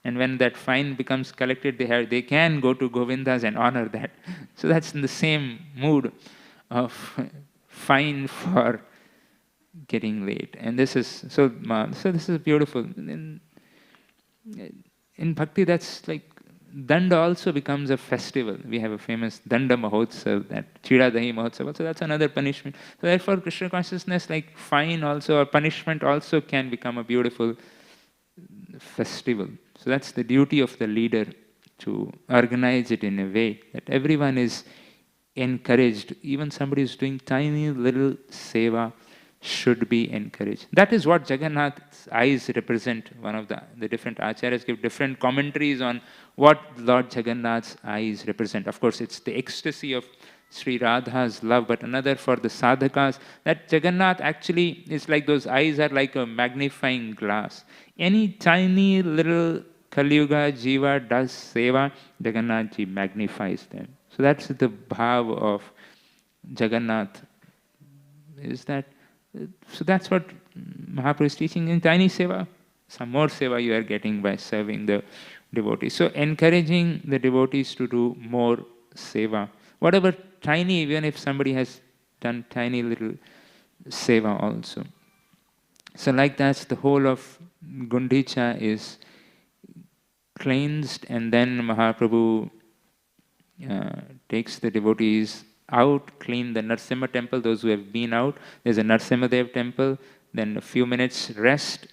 And when that fine becomes collected, they can go to Govindas and honor that. So that's in the same mood of fine for getting late. And this is, so this is beautiful. In Bhakti, that's like, Danda also becomes a festival. We have a famous Danda Mahotsav, that Chida Dahi Mahotsav, so that's another punishment. So therefore, Krishna consciousness, like fine also, or punishment also can become a beautiful festival. So that's the duty of the leader, to organize it in a way that everyone is encouraged. Even somebody who's doing tiny little seva, should be encouraged. That is what Jagannath's eyes represent. One of the different acharyas give different commentaries on what Lord Jagannath's eyes represent. Of course, it's the ecstasy of Sri Radha's love, but another for the sadhakas, that Jagannath actually is like those eyes are like a magnifying glass. Any tiny little Kali Yuga jiva does seva, Jagannath ji magnifies them. So that's the bhav of Jagannath. Is that? So that's what Mahaprabhu is teaching in tiny seva. Some more seva you are getting by serving the devotees. So encouraging the devotees to do more seva. Whatever tiny, even if somebody has done tiny little seva also. So like that, the whole of Gundicha is cleansed, and then Mahaprabhu takes the devotees out, clean the Narsimha temple, those who have been out. There's a Narsimha Dev temple, then a few minutes rest,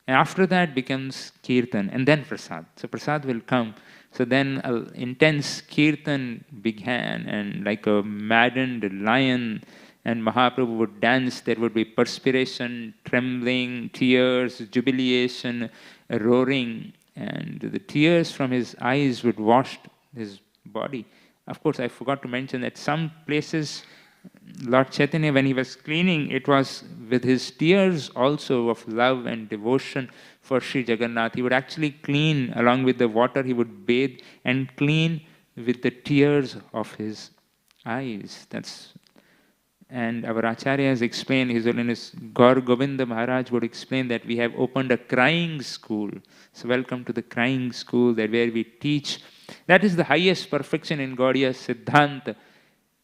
and after that becomes Kirtan, and then Prasad. So Prasad will come. So then an intense Kirtan began, and like a maddened lion, and Mahaprabhu would dance. There would be perspiration, trembling, tears, jubilation, roaring, and the tears from his eyes would wash his body. Of course, I forgot to mention that some places, Lord Chaitanya, when he was cleaning, it was with his tears also of love and devotion for Sri Jagannath. He would actually clean along with the water, he would bathe and clean with the tears of his eyes. And our acharyas explain, His Holiness Gaur Govinda Maharaj would explain that we have opened a crying school. So welcome to the crying school, that where we teach. That is the highest perfection in Gaudiya Siddhanta,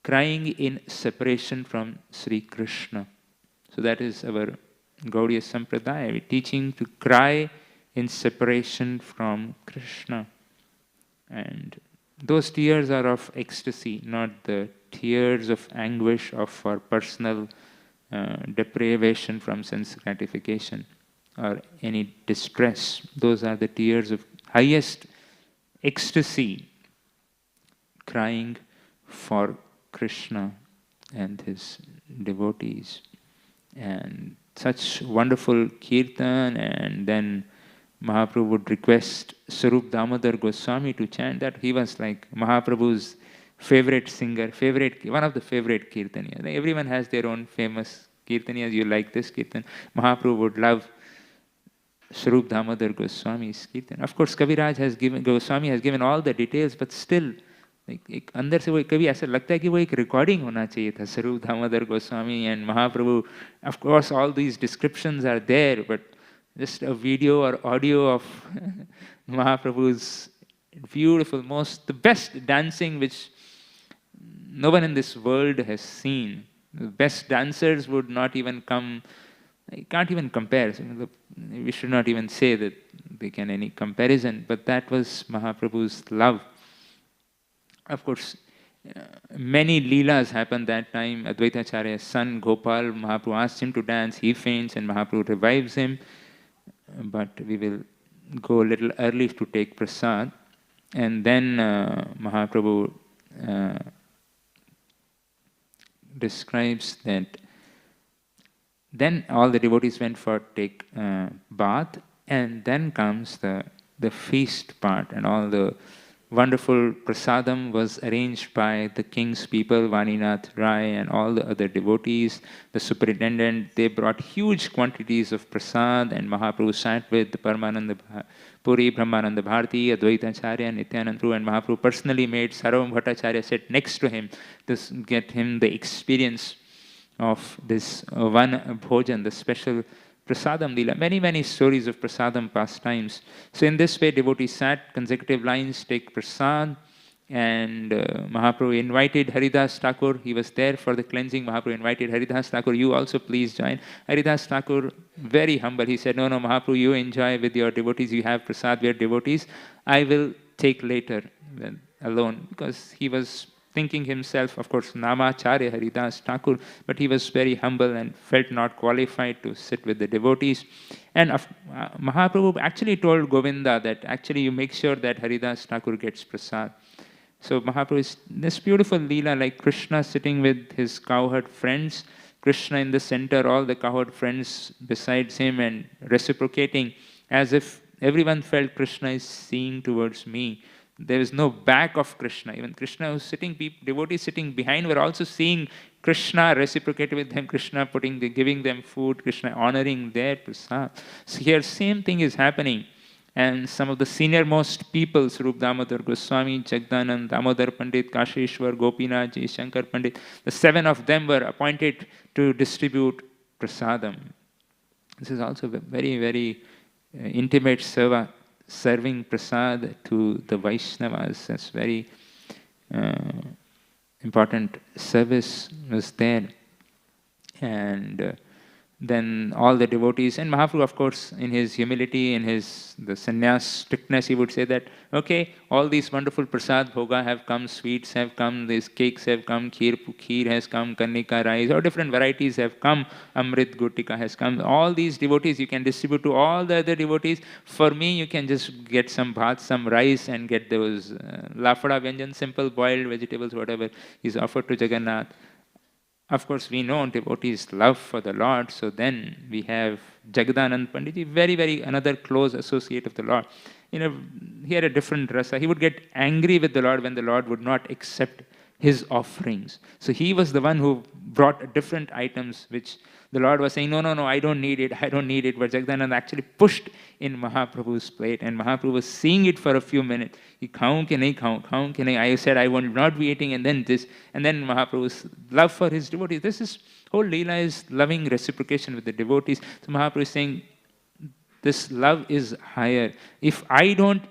crying in separation from Sri Krishna. So that is our Gaudiya Sampradaya. We're teaching to cry in separation from Krishna. And those tears are of ecstasy, not the tears of anguish of for personal deprivation from sense gratification or any distress. Those are the tears of highest ecstasy, crying for Krishna and his devotees. And such wonderful kirtan, and then Mahaprabhu would request Sarup Damodar Goswami to chant that. He was like Mahaprabhu's favorite singer, one of the favorite kirtaniyas. Everyone has their own famous kirtaniyas. You like this kirtan. Mahaprabhu would love Sarup Damodar Goswami's kirtan. Of course, Goswami has given all the details, but still, एक अंदर से वो कभी ऐसा लगता है कि वो एक रिकॉर्डिंग होना चाहिए था स्वरूप Damodar Goswami and Mahaprabhu. Of course, all these descriptions are there, but just a video or audio of Mahaprabhu's beautiful, the best dancing which no one in this world has seen. The best dancers would not even come, can't even compare. We should not even say that they can any comparison, but that was Mahaprabhu's love. Of course, many leelas happened that time. Advaita Acharya's son Gopal, Mahaprabhu asked him to dance, he faints and Mahaprabhu revives him. But we will go a little early to take prasad. And then Mahaprabhu describes that then all the devotees went for take bath, and then comes the feast part, and all the wonderful prasadam was arranged by the king's people, Vaninath Rai and all the other devotees. The superintendent, they brought huge quantities of prasad, and Mahaprabhu sat with Paramananda Puri, Brahmananda Bharati, Advaita Acharya, Nityanand Prabhu, and Mahaprabhu personally made Sarvam Bhattacharya sit next to him to get him the experience of this one bhojan, the special prasadam lila. Many, many stories of prasadam pastimes. So in this way, devotees sat, consecutive lines, take prasad, and Mahaprabhu invited Haridas Thakur. He was there for the cleansing. Mahaprabhu invited Haridas Thakur, you also please join. Haridas Thakur, very humble, he said, no, Mahaprabhu, you enjoy with your devotees, you have prasad, we are devotees. I will take later alone, because he was thinking himself, of course, Namacharya Haridas Thakur, but he was very humble and felt not qualified to sit with the devotees. And Mahaprabhu actually told Govinda that actually you make sure that Haridas Thakur gets prasad. So Mahaprabhu is this beautiful leela, like Krishna sitting with his cowherd friends. Krishna in the center, all the cowherd friends besides him, and reciprocating as if everyone felt Krishna is seeing towards me. There is no back of Krishna. Even Krishna was sitting, devotees sitting behind were also seeing Krishna reciprocate with them, Krishna giving them food, Krishna honoring their prasad. So here same thing is happening. And some of the senior-most people, Swarup Damodar Goswami, Jagdanand, Damodar Pandit, Kashishwar, Gopinath Ji, Shankar Pandit, the 7 of them were appointed to distribute prasadam. This is also very, very intimate seva, serving prasad to the Vaishnavas. That's very important service was there. And then all the devotees, and Mahaprabhu, of course, in his humility, in the sannyas strictness, he would say that, okay, all these wonderful prasad bhoga have come, sweets have come, these cakes have come, kheer has come, karnika rice, or different varieties have come, amrit gutika has come. All these devotees you can distribute to all the other devotees. For me, you can just get some bhat, some rice, and get those lafada vyanjan, simple boiled vegetables, whatever is offered to Jagannath. Of course, we know devotees' love for the Lord, so then we have Jagadanand Panditji, very, very another close associate of the Lord. He had a different rasa. He would get angry with the Lord when the Lord would not accept his offerings. So he was the one who brought different items which the Lord was saying, no, I don't need it. But Jagadanand actually pushed in Mahaprabhu's plate, and Mahaprabhu was seeing it for a few minutes. I said, I will not be eating, and then this. And then Mahaprabhu's love for his devotees. This is, whole Leela is loving reciprocation with the devotees. So Mahaprabhu is saying, this love is higher. If I don't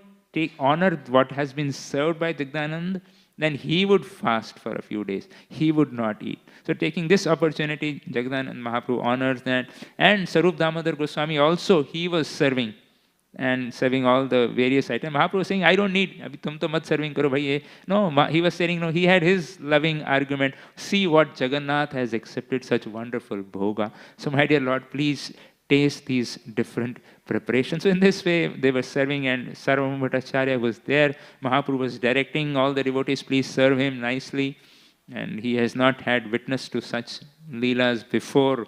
honor what has been served by Jagadanand, then he would fast for a few days. He would not eat. So taking this opportunity, Jagadanand Mahaprabhu honors that. And Swarup Damodar Goswami also, he was serving all the various items. Mahaprabhu was saying, I don't need, abhi tum to mat serving karo bhai. No, he was saying, no, he had his loving argument. See what Jagannath has accepted, such wonderful bhoga. So my dear Lord, please taste these different preparations. So in this way, they were serving, and Sarvabhauma Bhattacharya was there. Mahaprabhu was directing all the devotees, please serve him nicely. And he has not had witness to such leelas before.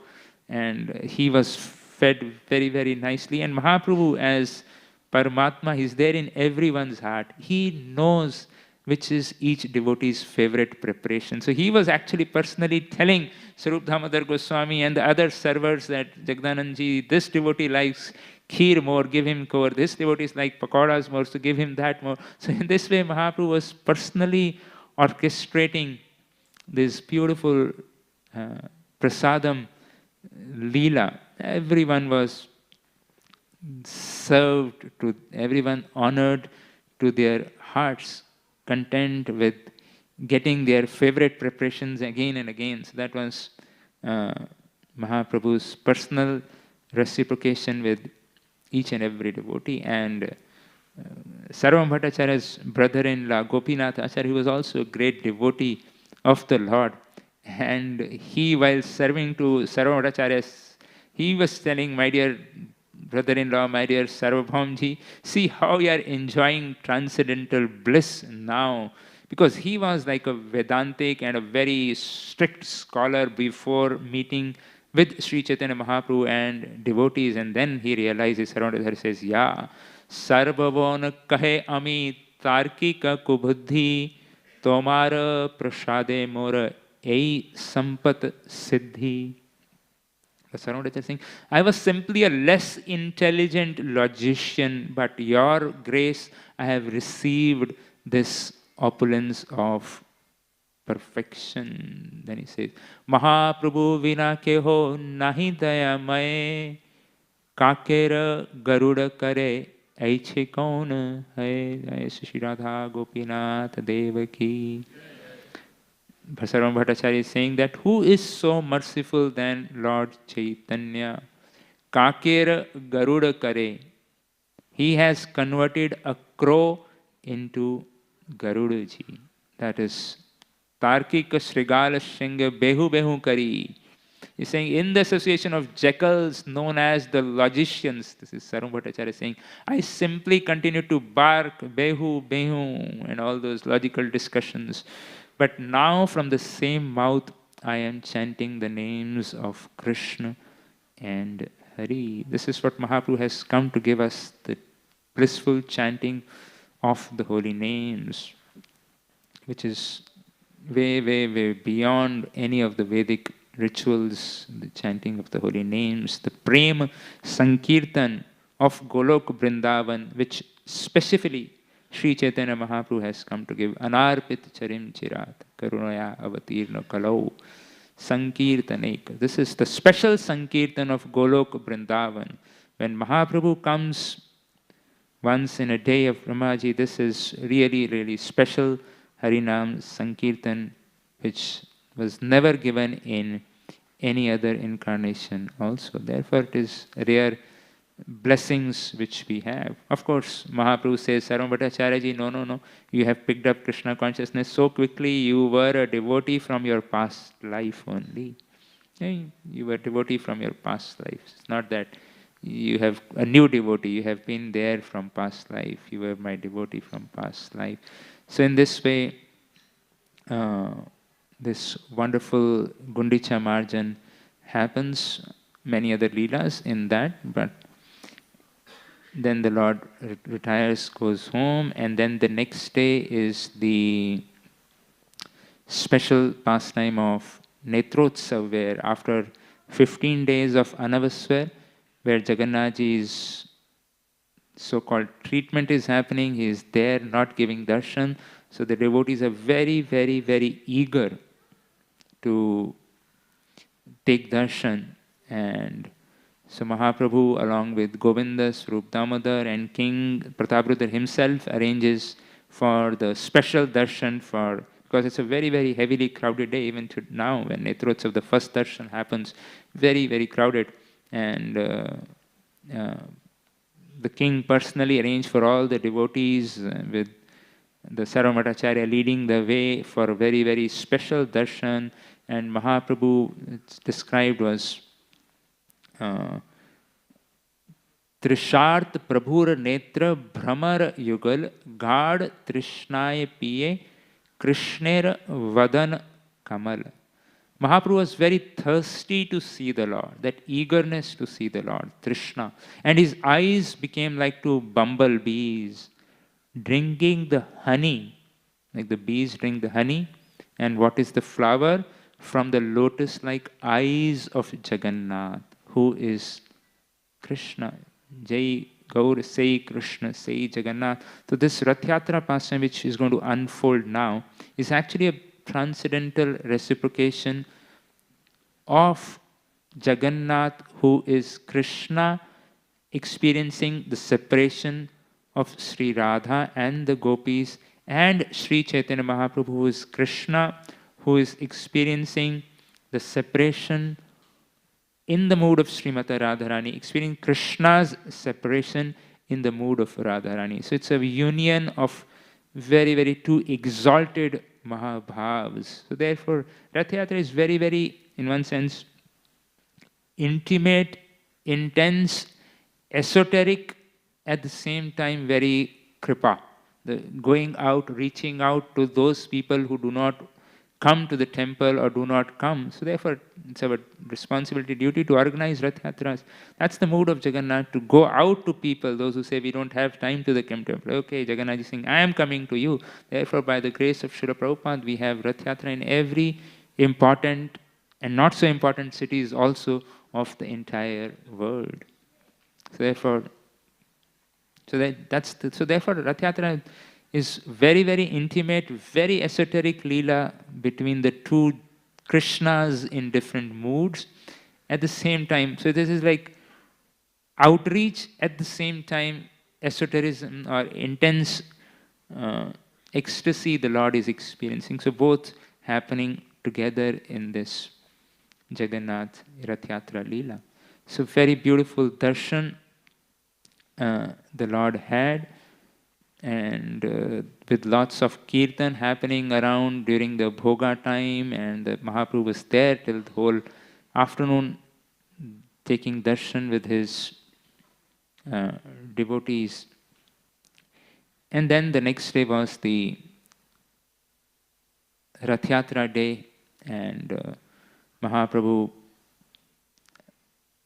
And he was fed very, very nicely. And Mahaprabhu, as Paramatma, is there in everyone's heart. He knows which is each devotee's favorite preparation. So he was actually personally telling Swarup Damodar Goswami and the other servers that Jagadanandji, this devotee likes kheer more, give him core. This devotee is like pakoras more, so give him that more. So in this way, Mahaprabhu was personally orchestrating this beautiful prasadam leela. Everyone was served to, everyone honored to their hearts, content with getting their favorite preparations again and again. So that was Mahaprabhu's personal reciprocation with each and every devotee. And Sarvabhauma Bhattacharya's brother-in-law, Gopinath Acharya, he was also a great devotee of the Lord. And he, while serving to Sarvabhauma Bhattacharya, he was telling, my dear brother-in-law, my dear Sarvabhaumji, see how you are enjoying transcendental bliss now. Because he was like a Vedantic and a very strict scholar before meeting with Sri Chaitanya Mahaprabhu and devotees. And then he realizes, Sarvabhauma says, yeah, Sarvabhauna kahe ami tarkika kubudhi tomara prasade mora ei sampat siddhi. Sarvabhauma saying, I was simply a less intelligent logician, but your grace, I have received this opulence of perfection. Then he says, Mahaprabhu vina keho nahi daya mae, kakera garuda kare aiche kaun hai. Shri Radha Gopinath Devaki. Sarvabhauma Bhattacharya is saying that who is so merciful than Lord Chaitanya? Kakera Garuda Kare. He has converted a crow into Garudaji. That is Tarkika Shrigala Shinga Behu Behu Kari. He's saying in the association of jackals known as the logicians, this is Sarvabhauma Bhattacharya saying, I simply continue to bark Behu Behu and all those logical discussions. But now from the same mouth I am chanting the names of Krishna and Hari. This is what Mahaprabhu has come to give us, the blissful chanting of the holy names, which is way, way, way beyond any of the Vedic rituals, the chanting of the holy names, the Prem Sankirtan of Golok Vrindavan, which specifically Sri Chaitanya Mahaprabhu has come to give. Anarpit Charim Chirat, Karunaya Avatirna Kalau, Sankirtanek. This is the special Sankirtan of Golok Vrindavan. When Mahaprabhu comes once in a day of Brahmaji, this is really, really special Harinam Sankirtan, which was never given in any other incarnation also. Therefore, it is rare blessings which we have. Of course, Mahaprabhu says, Sarvam Bhattacharya ji, no, no, no, you have picked up Krishna consciousness so quickly, you were a devotee from your past life only. You were a devotee from your past life. It's not that you have a new devotee, you have been there from past life, you were my devotee from past life. So in this way, this wonderful Gundicha Marjan happens, many other leelas in that, but then the Lord retires, goes home, and then the next day is the special pastime of Netrotsav, where after 15 days of Anavaswar, where Jagannathji's so-called treatment is happening, he is there not giving darshan. So the devotees are very, very, very eager to take darshan. And so Mahaprabhu, along with Govinda, Swarup Damodar, and King Prataprudra himself, arranges for the special darshan for, because it's a very, very heavily crowded day, even to now, when Netrotsav, the first darshan happens, very, very crowded. And the king personally arranged for all the devotees with the Sarvamata leading the way for a very, very special darshan. And Mahaprabhu, it's described, was Trishart Prabhur Netra Brahmar Yugal Gad Trishnaya Piye Krishner Vadan Kamal. Mahaprabhu was very thirsty to see the Lord, that eagerness to see the Lord, Trishna. And his eyes became like to bumblebees, drinking the honey, like the bees drink the honey. And what is the flower? From the lotus-like eyes of Jagannath, who is Krishna. Jai Gaur Sei Krishna Sei Jagannath. So this Rath Yatra pastime, which is going to unfold now, is actually a transcendental reciprocation of Jagannath, who is Krishna, experiencing the separation of Sri Radha and the gopis, and Sri Chaitanya Mahaprabhu, who is Krishna, who is experiencing the separation in the mood of Srimata Radharani, experiencing Krishna's separation in the mood of Radharani. So it's a union of very, very two exalted Mahabhavas. So therefore, Rath Yatra is very, very, in one sense, intimate, intense, esoteric, at the same time very kripa. The going out, reaching out to those people who do not come to the temple or do not come. So therefore, it's our responsibility, duty to organize Rath Yatras. That's the mood of Jagannath, to go out to people, those who say we don't have time to the temple. Okay, Jagannath is saying, I am coming to you. Therefore, by the grace of Srila Prabhupada, we have Rath Yatra in every important and not so important cities also of the entire world. So therefore, therefore Rath Yatra is very, very intimate, very esoteric leela between the two Krishnas in different moods at the same time. So this is like outreach, at the same time esotericism or intense ecstasy the Lord is experiencing. So both happening together in this Jagannath Rath Yatra leela. So very beautiful darshan the Lord had, and with lots of kirtan happening around during the bhoga time, and the Mahaprabhu was there till the whole afternoon taking darshan with his devotees. And then the next day was the Rath Yatra day, and Mahaprabhu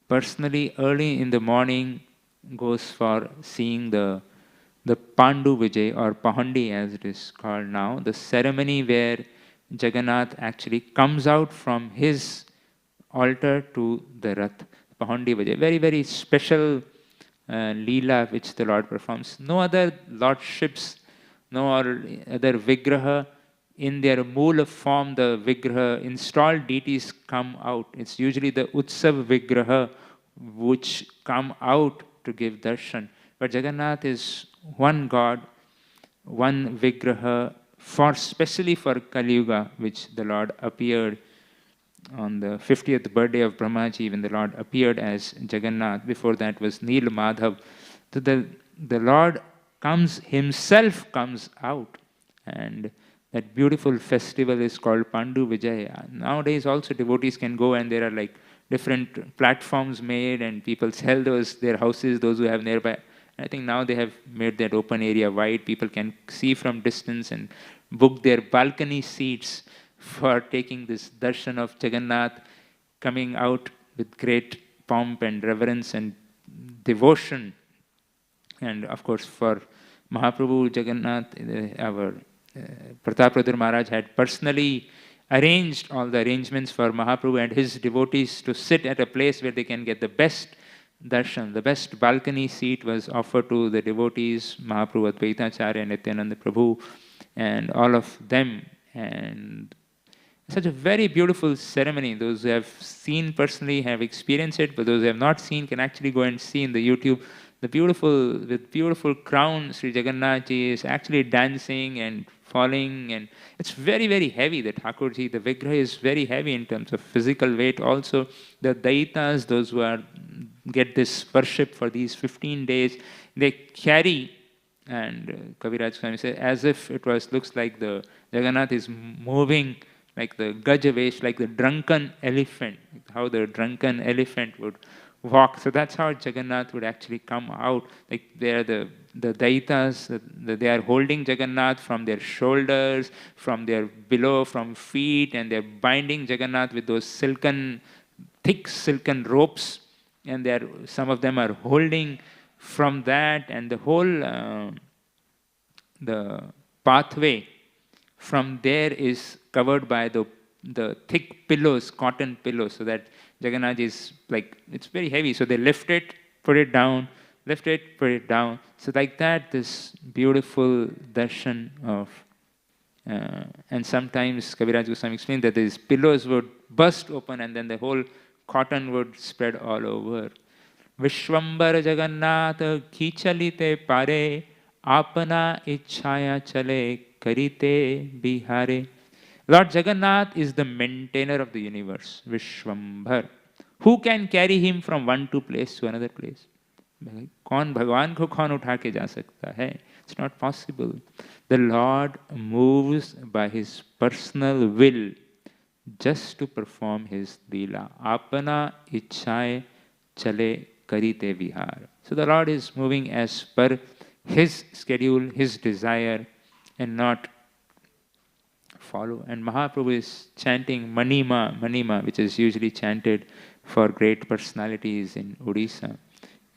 personally early in the morning goes for seeing the Pandu Vijay or Pahandi as it is called now, the ceremony where Jagannath actually comes out from his altar to the Rath, Pahandi Vijay. Very, very special Leela which the Lord performs. No other lordships, no other Vigraha in their Moola form, the Vigraha, installed deities come out. It's usually the Utsav Vigraha which come out to give darshan. But Jagannath is one God, one Vigraha, specially for Kali Yuga, which the Lord appeared on the 50th birthday of Brahmaji, when the Lord appeared as Jagannath. Before that was Nil Madhav. So the Lord himself comes out, and that beautiful festival is called Pandu Vijaya. Nowadays also devotees can go, and there are like different platforms made and people sell their houses, those who have nearby. I think now they have made that open area wide. People can see from distance and book their balcony seats for taking this darshan of Jagannath coming out with great pomp and reverence and devotion. And of course for Mahaprabhu, Jagannath, our Pratapruddra Maharaj had personally arranged all the arrangements for Mahaprabhu and his devotees to sit at a place where they can get the best darshan. The best balcony seat was offered to the devotees, Mahaprabhu, Advaitacharya, Nityananda Prabhu, and all of them. And such a very beautiful ceremony. Those who have seen personally have experienced it, but those who have not seen can actually go and see in the YouTube. With beautiful crown, Sri Jagannath Ji is actually dancing and falling, and it's very, very heavy. The Thakurji, the Vigraha is very heavy in terms of physical weight. Also, the Daitas, those who get this worship for these 15 days, they carry, and Kaviraj Swami said, as if looks like the Jagannath is moving like the Gajavesh, like the drunken elephant, how the drunken elephant would walk. So that's how Jagannath would actually come out. Like they are the Daitas, they are holding Jagannath from their shoulders, from their below, from feet, and they're binding Jagannath with those thick silken ropes. And some of them are holding from that, and the whole the pathway from there is covered by the thick pillows, cotton pillows, so that Jagannath is like, it's very heavy. So they lift it, put it down, lift it, put it down. So like that, this beautiful darshan of, and sometimes Kaviraj Goswami explained that these pillows would burst open and then the whole cotton would spread all over. Vishwambar Jagannath khichalite pare, apana ichhaya chale karite bihare. Lord Jagannath is the maintainer of the universe, Vishwambhar. Who can carry him from one place to another place? कौन भगवान को कौन उठा के जा सकता है? It's not possible. The Lord moves by his personal will just to perform his leela. Apana ichhaye chale karite vihar. So the Lord is moving as per his schedule, his desire, and not follow. And Mahaprabhu is chanting Manima, which is usually chanted for great personalities in Odisha.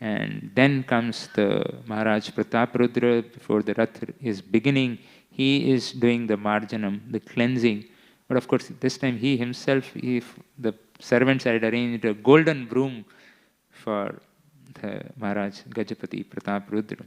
And then comes the Maharaj Prataprudra. Before the Rath is beginning, he is doing the Marjanam, the cleansing. But of course, this time he himself, the servants had arranged a golden broom for the Maharaj Gajapati Prataprudra,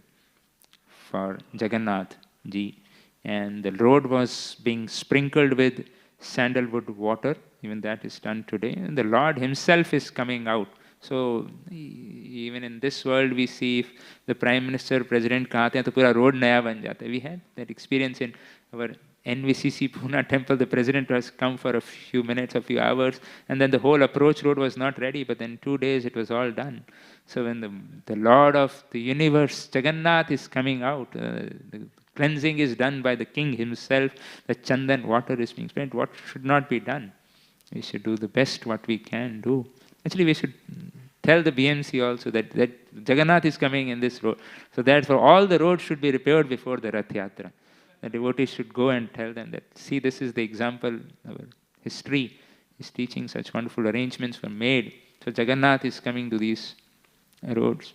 for Jagannath Ji. And the road was being sprinkled with sandalwood water. Even that is done today. And the Lord himself is coming out. So even in this world, we see if the Prime Minister, President कहते हैं तो पूरा road नया बन जाता है. We had that experience in our NVCC Pune temple. The President has come for a few minutes, a few hours, and then the whole approach road was not ready. But then 2 days it was all done. So when the Lord of the universe, Jagannath, is coming out, the cleansing is done by the king himself. The chandan water is being spent. What should not be done? We should do the best what we can do. Actually, we should tell the BMC also that Jagannath is coming in this road. So therefore, all the roads should be repaired before the Ratha Yatra. The devotees should go and tell them that, see, this is the example, our history. His teaching, such wonderful arrangements were made. So Jagannath is coming to these roads.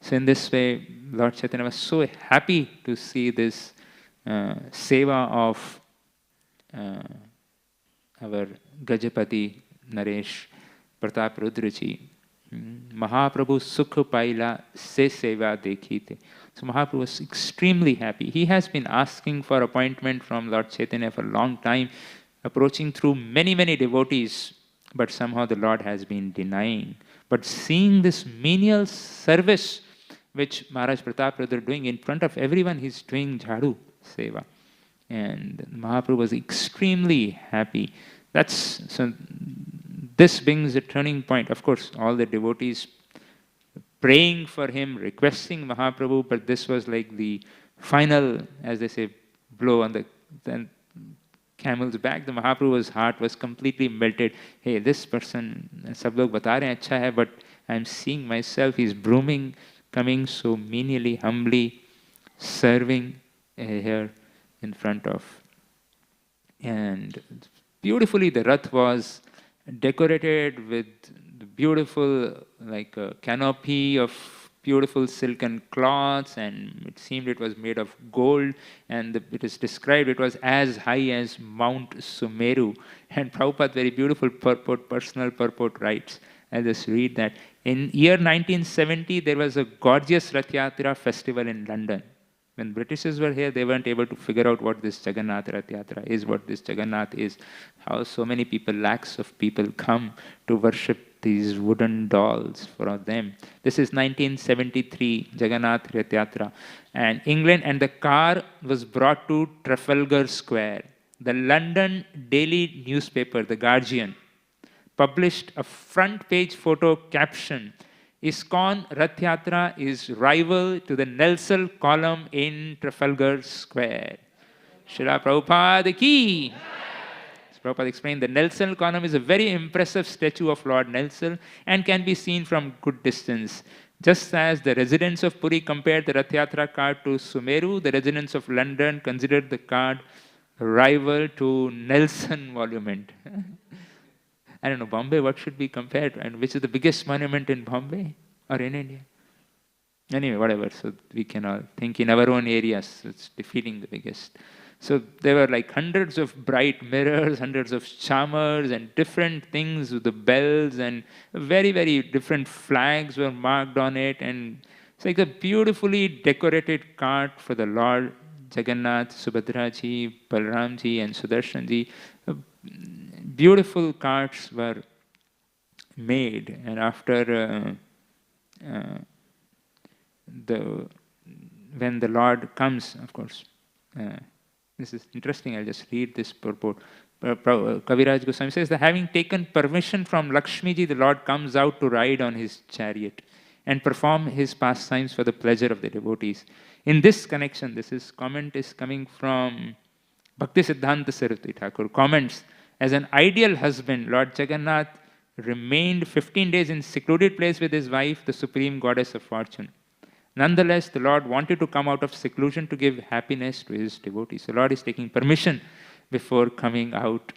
So in this way, Lord Chaitanya was so happy to see this seva of our Gajapati Naresh Pratap Rudraji. Mahaprabhu Sukh Paila Se Seva Dekhite. So Mahaprabhu was extremely happy. He has been asking for appointment from Lord Chaitanya for a long time, approaching through many, many devotees, but somehow the Lord has been denying. But seeing this menial service which Maharaj Pratap Rudra doing in front of everyone, he's doing Jhadu Seva. And Mahaprabhu was extremely happy. So this brings a turning point. Of course, all the devotees praying for him, requesting Mahaprabhu, but this was like the final, as they say, blow on the camel's back. The Mahaprabhu's heart was completely melted. Hey, this person, sab log bata rahe hain, acha hai, but I'm seeing myself, he's blooming, coming so menially, humbly, serving here in front of. And beautifully the Rath was decorated with beautiful, like a canopy of beautiful silken cloths, and it seemed it was made of gold, and it is described it was as high as Mount Sumeru. And Prabhupada, very beautiful purport, personal purport, writes, I'll just read that. In year 1970, there was a gorgeous Rath Yatra festival in London. When Britishers were here, they weren't able to figure out what this Jagannath Rath Yatra is, what this Jagannath is, how so many people, lakhs of people come to worship these wooden dolls for them. This is 1973 Jagannath Rath Yatra. And England, and the car was brought to Trafalgar Square. The London daily newspaper, The Guardian, published a front page photo caption, ISKCON Rath Yatra is rival to the Nelson column in Trafalgar Square. Srila Prabhupada ki. Prabhupada explained the Nelson column is a very impressive statue of Lord Nelson and can be seen from good distance. Just as the residents of Puri compared the Rath Yatra card to Sumeru, the residents of London considered the card rival to Nelson Monument. I don't know, Bombay, what should be compared? And which is the biggest monument in Bombay or in India? Anyway, whatever. So we can all think in our own areas. It's defeating the biggest. So there were like hundreds of bright mirrors, hundreds of charmers and different things with the bells, and very, very different flags were marked on it. And it's like a beautifully decorated cart for the Lord Jagannath, Subhadraji, Balramji and Sudarshanji. Beautiful carts were made, and after when the Lord comes, of course, this is interesting. I'll just read this purport. Kaviraj Goswami says that having taken permission from Lakshmiji, the Lord comes out to ride on his chariot and perform his pastimes for the pleasure of the devotees. In this connection, comment is coming from Bhakti Siddhanta Saraswati Thakur. Comments, as an ideal husband, Lord Jagannath remained 15 days in secluded place with his wife, the supreme goddess of fortune. Nonetheless, the Lord wanted to come out of seclusion to give happiness to his devotees. The Lord is taking permission before coming out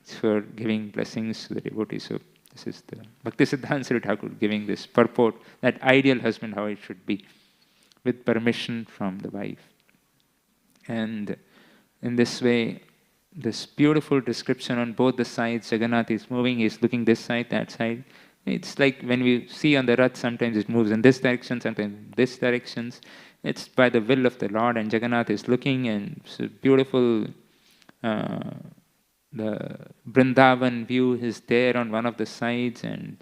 for giving blessings to the devotees. So this is the Bhakti Siddhanta Saraswati Thakur giving this purport, that ideal husband, how it should be, with permission from the wife. And in this way, this beautiful description on both the sides, Jagannath is moving, he's looking this side, that side. It's like when we see on the Rath, sometimes it moves in this direction, sometimes in this direction. It's by the will of the Lord, and Jagannath is looking, and it's a beautiful, the Vrindavan view is there on one of the sides, and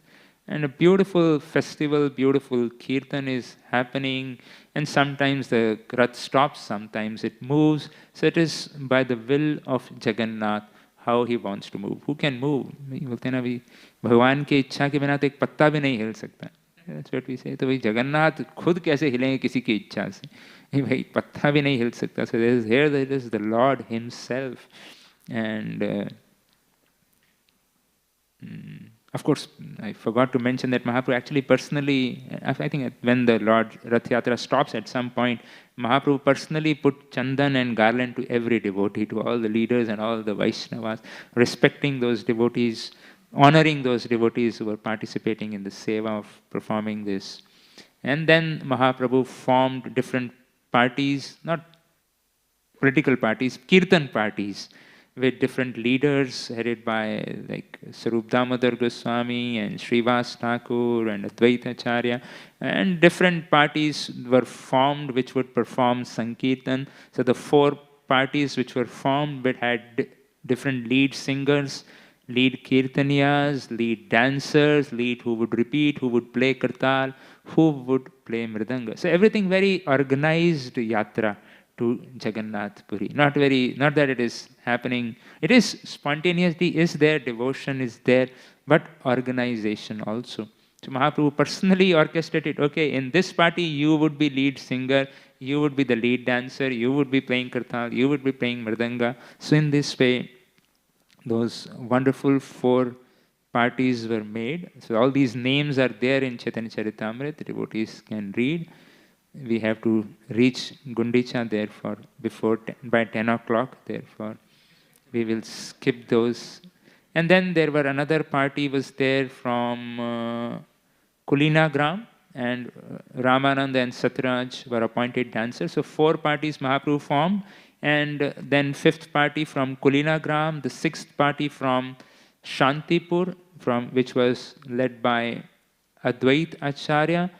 a beautiful festival, beautiful kirtan is happening, and sometimes the Rath stops, sometimes it moves. So it is by the will of Jagannath how he wants to move. Who can move? बोलते हैं ना भाई, भगवान की इच्छा के बिना तो एक पत्ता भी नहीं हिल सकता. That's what we say. तो भाई जगन्नाथ खुद कैसे हिलेंगे किसी की इच्छा से? भाई पत्ता भी नहीं हिल सकता. So here there is the Lord Himself, and Of course, I forgot to mention that Mahaprabhu actually personally, I think when the Lord Rath Yatra stops at some point, Mahaprabhu personally put chandan and garland to every devotee, to all the leaders and all the Vaishnavas, respecting those devotees, honoring those devotees who were participating in the seva of performing this. And then Mahaprabhu formed different parties, not political parties, kirtan parties, with different leaders headed by like Sarup Damodar Goswami and Srivas Thakur and Advaita Acharya, and different parties were formed which would perform Sankirtan. So the four parties which were formed but had different lead singers, lead kirtaniyas, lead dancers, lead who would repeat, who would play kartal, who would play mridanga. So everything very organized yatra to Jagannath Puri. Not that it is happening. It is spontaneously is there, devotion is there, but organization also. So Mahaprabhu personally orchestrated, okay, in this party you would be lead singer, you would be the lead dancer, you would be playing kartal, you would be playing mridanga. So in this way, those wonderful four parties were made. So all these names are there in Chaitanya Charitamrita. The devotees can read. We have to reach Gundicha therefore by 10 o'clock. Therefore, we will skip those. And then there were another party was there from Kulinagram, and Ramananda and Satraj were appointed dancers. So four parties Mahaprabhu formed, and then fifth party from Kulinagram, the sixth party from Shantipur, which was led by Advait Acharya,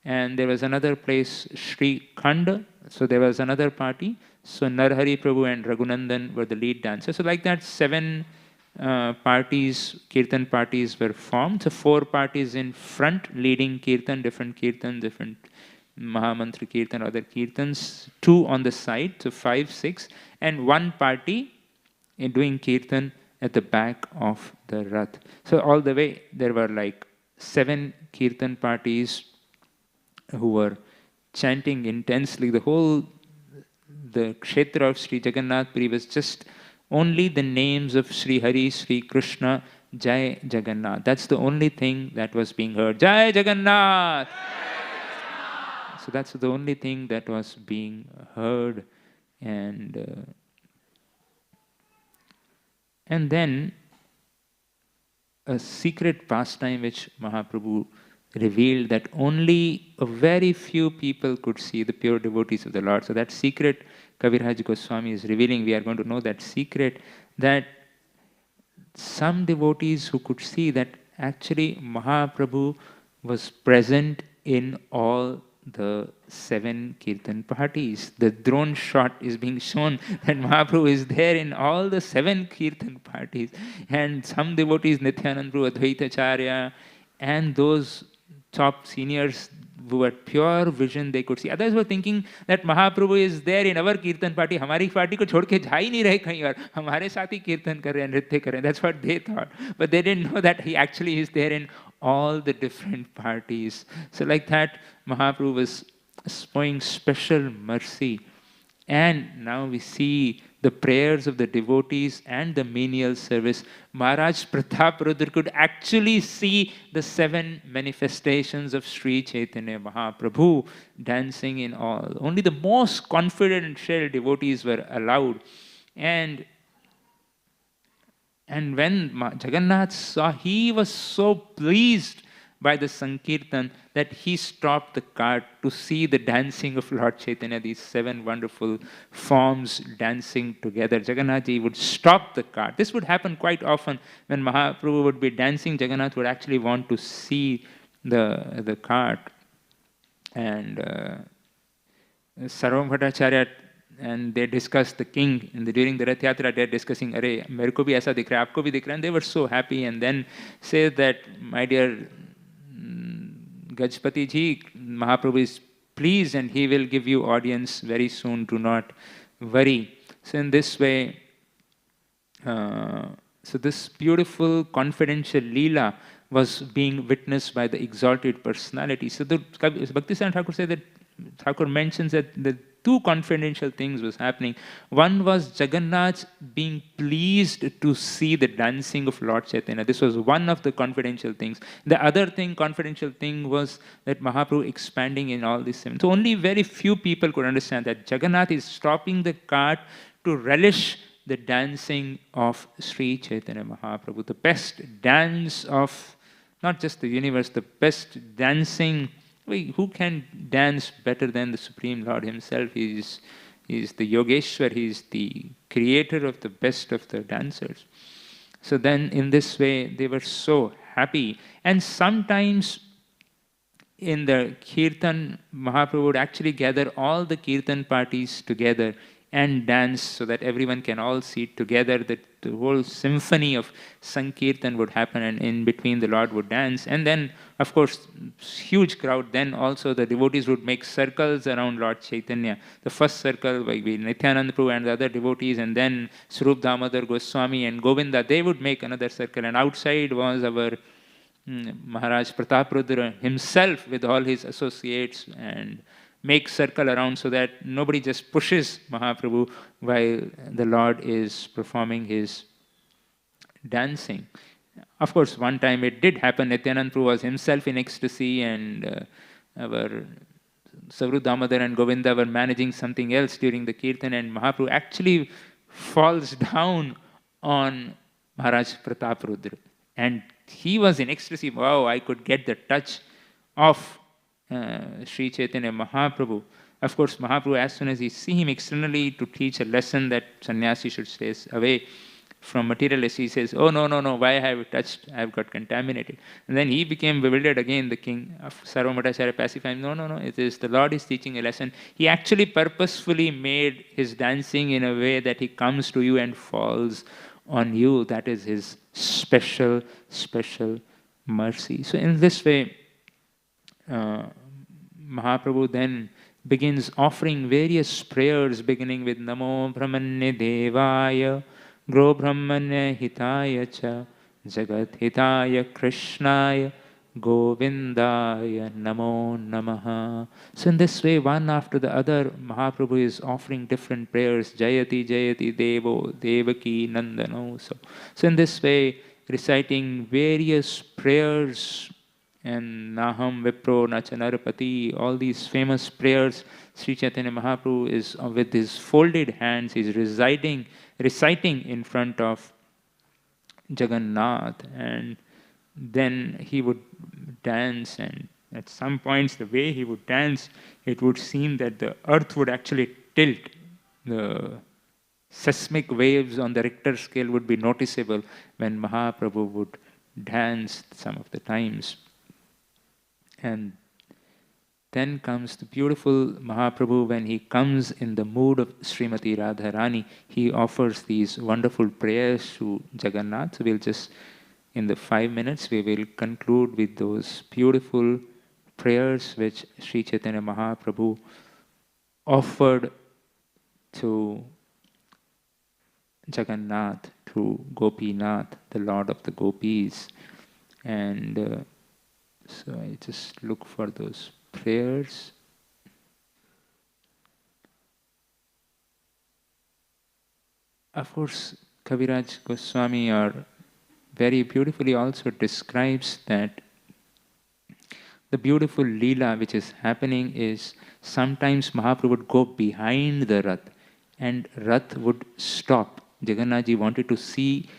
and there was another place, Sri Khand. So there was another party. So Narhari Prabhu and Raghunandan were the lead dancers. So like that, seven parties, kirtan parties were formed. So four parties in front leading kirtan, different Mahamantra kirtan, other kirtans. Two on the side, so 5, 6. And one party in doing kirtan at the back of the Rath. So all the way, there were like 7 kirtan parties who were chanting intensely. The kshetra of Sri Jagannath Puri was just only the names of Sri Hari, Sri Krishna, Jai Jagannath. That's the only thing that was being heard. Jai Jagannath! So that's the only thing that was being heard. And then a secret pastime which Mahaprabhu revealed that only a very few people could see, the pure devotees of the Lord. So that secret Kaviraj Goswami is revealing. We are going to know that secret, that some devotees who could see that actually Mahaprabhu was present in all the 7 kirtan parties. The drone shot is being shown that Mahaprabhu is there in all the 7 kirtan parties. And some devotees, Nityanand Prabhu, Advaita Acharya, and those top seniors who had pure vision, they could see. Others were thinking that Mahaprabhu is there in our kirtan party. हमारी party को छोड़ के जा ही नहीं रहे कहीं और हमारे साथ ही कीर्तन कर रहे हैं, नृत्य कर रहे हैं. That's what they thought. But they didn't know that he actually is there in all the different parties. So like that, Mahaprabhu was showing special mercy. And now we see the prayers of the devotees and the menial service. Maharaj Pratap Rudra could actually see the 7 manifestations of Sri Chaitanya Mahaprabhu dancing in all. Only the most confident and shared devotees were allowed. And when Jagannath saw, he was so pleased by the Sankirtan that he stopped the cart to see the dancing of Lord Chaitanya, these 7 wonderful forms dancing together. Jagannathji would stop the cart. This would happen quite often when Mahaprabhu would be dancing. Jagannath would actually want to see the cart. And Sarvam Bhattacharya, and they discussed the king during the Rath Yatra. They're discussing, "Arey, mere ko bhi aisa dikh raha hai, aapko bhi dikh raha hai." And they were so happy. And then say that, "My dear Gajpati ji, Mahaprabhu is pleased and he will give you audience very soon. Do not worry." So in this way, so this beautiful confidential Leela was being witnessed by the exalted personality. So the Bhaktisiddhanta Thakur said that Thakur mentions that the two confidential things was happening. One was Jagannath being pleased to see the dancing of Lord Chaitanya. This was one of the confidential things. The other thing, confidential thing, was that Mahaprabhu expanding in all these things. So only very few people could understand that Jagannath is stopping the cart to relish the dancing of Sri Chaitanya Mahaprabhu, the best dance of not just the universe, the best dancing. Who can dance better than the Supreme Lord Himself? He is the Yogeshwar, He is the creator of the best of the dancers. So then in this way, they were so happy. And sometimes in the Kirtan, Mahaprabhu would actually gather all the Kirtan parties together and dance so that everyone can all sit together, that the whole symphony of Sankirtan would happen, and in between the Lord would dance. And then, of course, huge crowd. Then also the devotees would make circles around Lord Chaitanya. The first circle by Nityananda Prabhu and the other devotees, and then Swarup Damodar Goswami and Govinda, they would make another circle. And outside was our Maharaj Prataprudra himself with all his associates, and make circle around so that nobody just pushes Mahaprabhu while the Lord is performing his dancing. Of course, one time it did happen. Nityananda Prabhu was himself in ecstasy, and our Savru Damodar and Govinda were managing something else during the Kirtan, and Mahaprabhu actually falls down on Maharaj Prataprudra. And he was in ecstasy. Wow, I could get the touch of Sri Chaitanya Mahaprabhu. Of course, Mahaprabhu, as soon as he see him externally to teach a lesson that sannyasi should stay away from materialists, he says, oh, no, why have you touched? I have got contaminated. And then he became bewildered again, the king of Sarvamata pacified. No, it is the Lord is teaching a lesson. He actually purposefully made his dancing in a way that he comes to you and falls on you. That is his special mercy. So in this way, Mahaprabhu then begins offering various prayers, beginning with Namo Brahmanye Devaya, Gro Brahmanye Hitaya Cha, Jagat Hitaya Krishnaya, Govindaya Namo Namaha. So in this way, one after the other, Mahaprabhu is offering different prayers. Jayati Jayati Devo Devaki Nandano. So in this way, reciting various prayers, and Naham Vipro Nachanarpati, all these famous prayers, Sri Chaitanya Mahaprabhu is with his folded hands, he's reciting in front of Jagannath, and then he would dance, and at some points the way he would dance, it would seem that the earth would actually tilt. The seismic waves on the Richter scale would be noticeable when Mahaprabhu would dance some of the times. And then comes the beautiful Mahaprabhu. When he comes in the mood of Srimati Radharani, he offers these wonderful prayers to Jagannath. So we'll just, in the 5 minutes, we will conclude with those beautiful prayers which Sri Chaitanya Mahaprabhu offered to Jagannath, to Gopinath, the Lord of the Gopis. And so I just look for those prayers. Of course, Kaviraj Goswami very beautifully also describes that the beautiful Leela which is happening is sometimes Mahaprabhu would go behind the Rath and Rath would stop. Jagannath ji wanted to see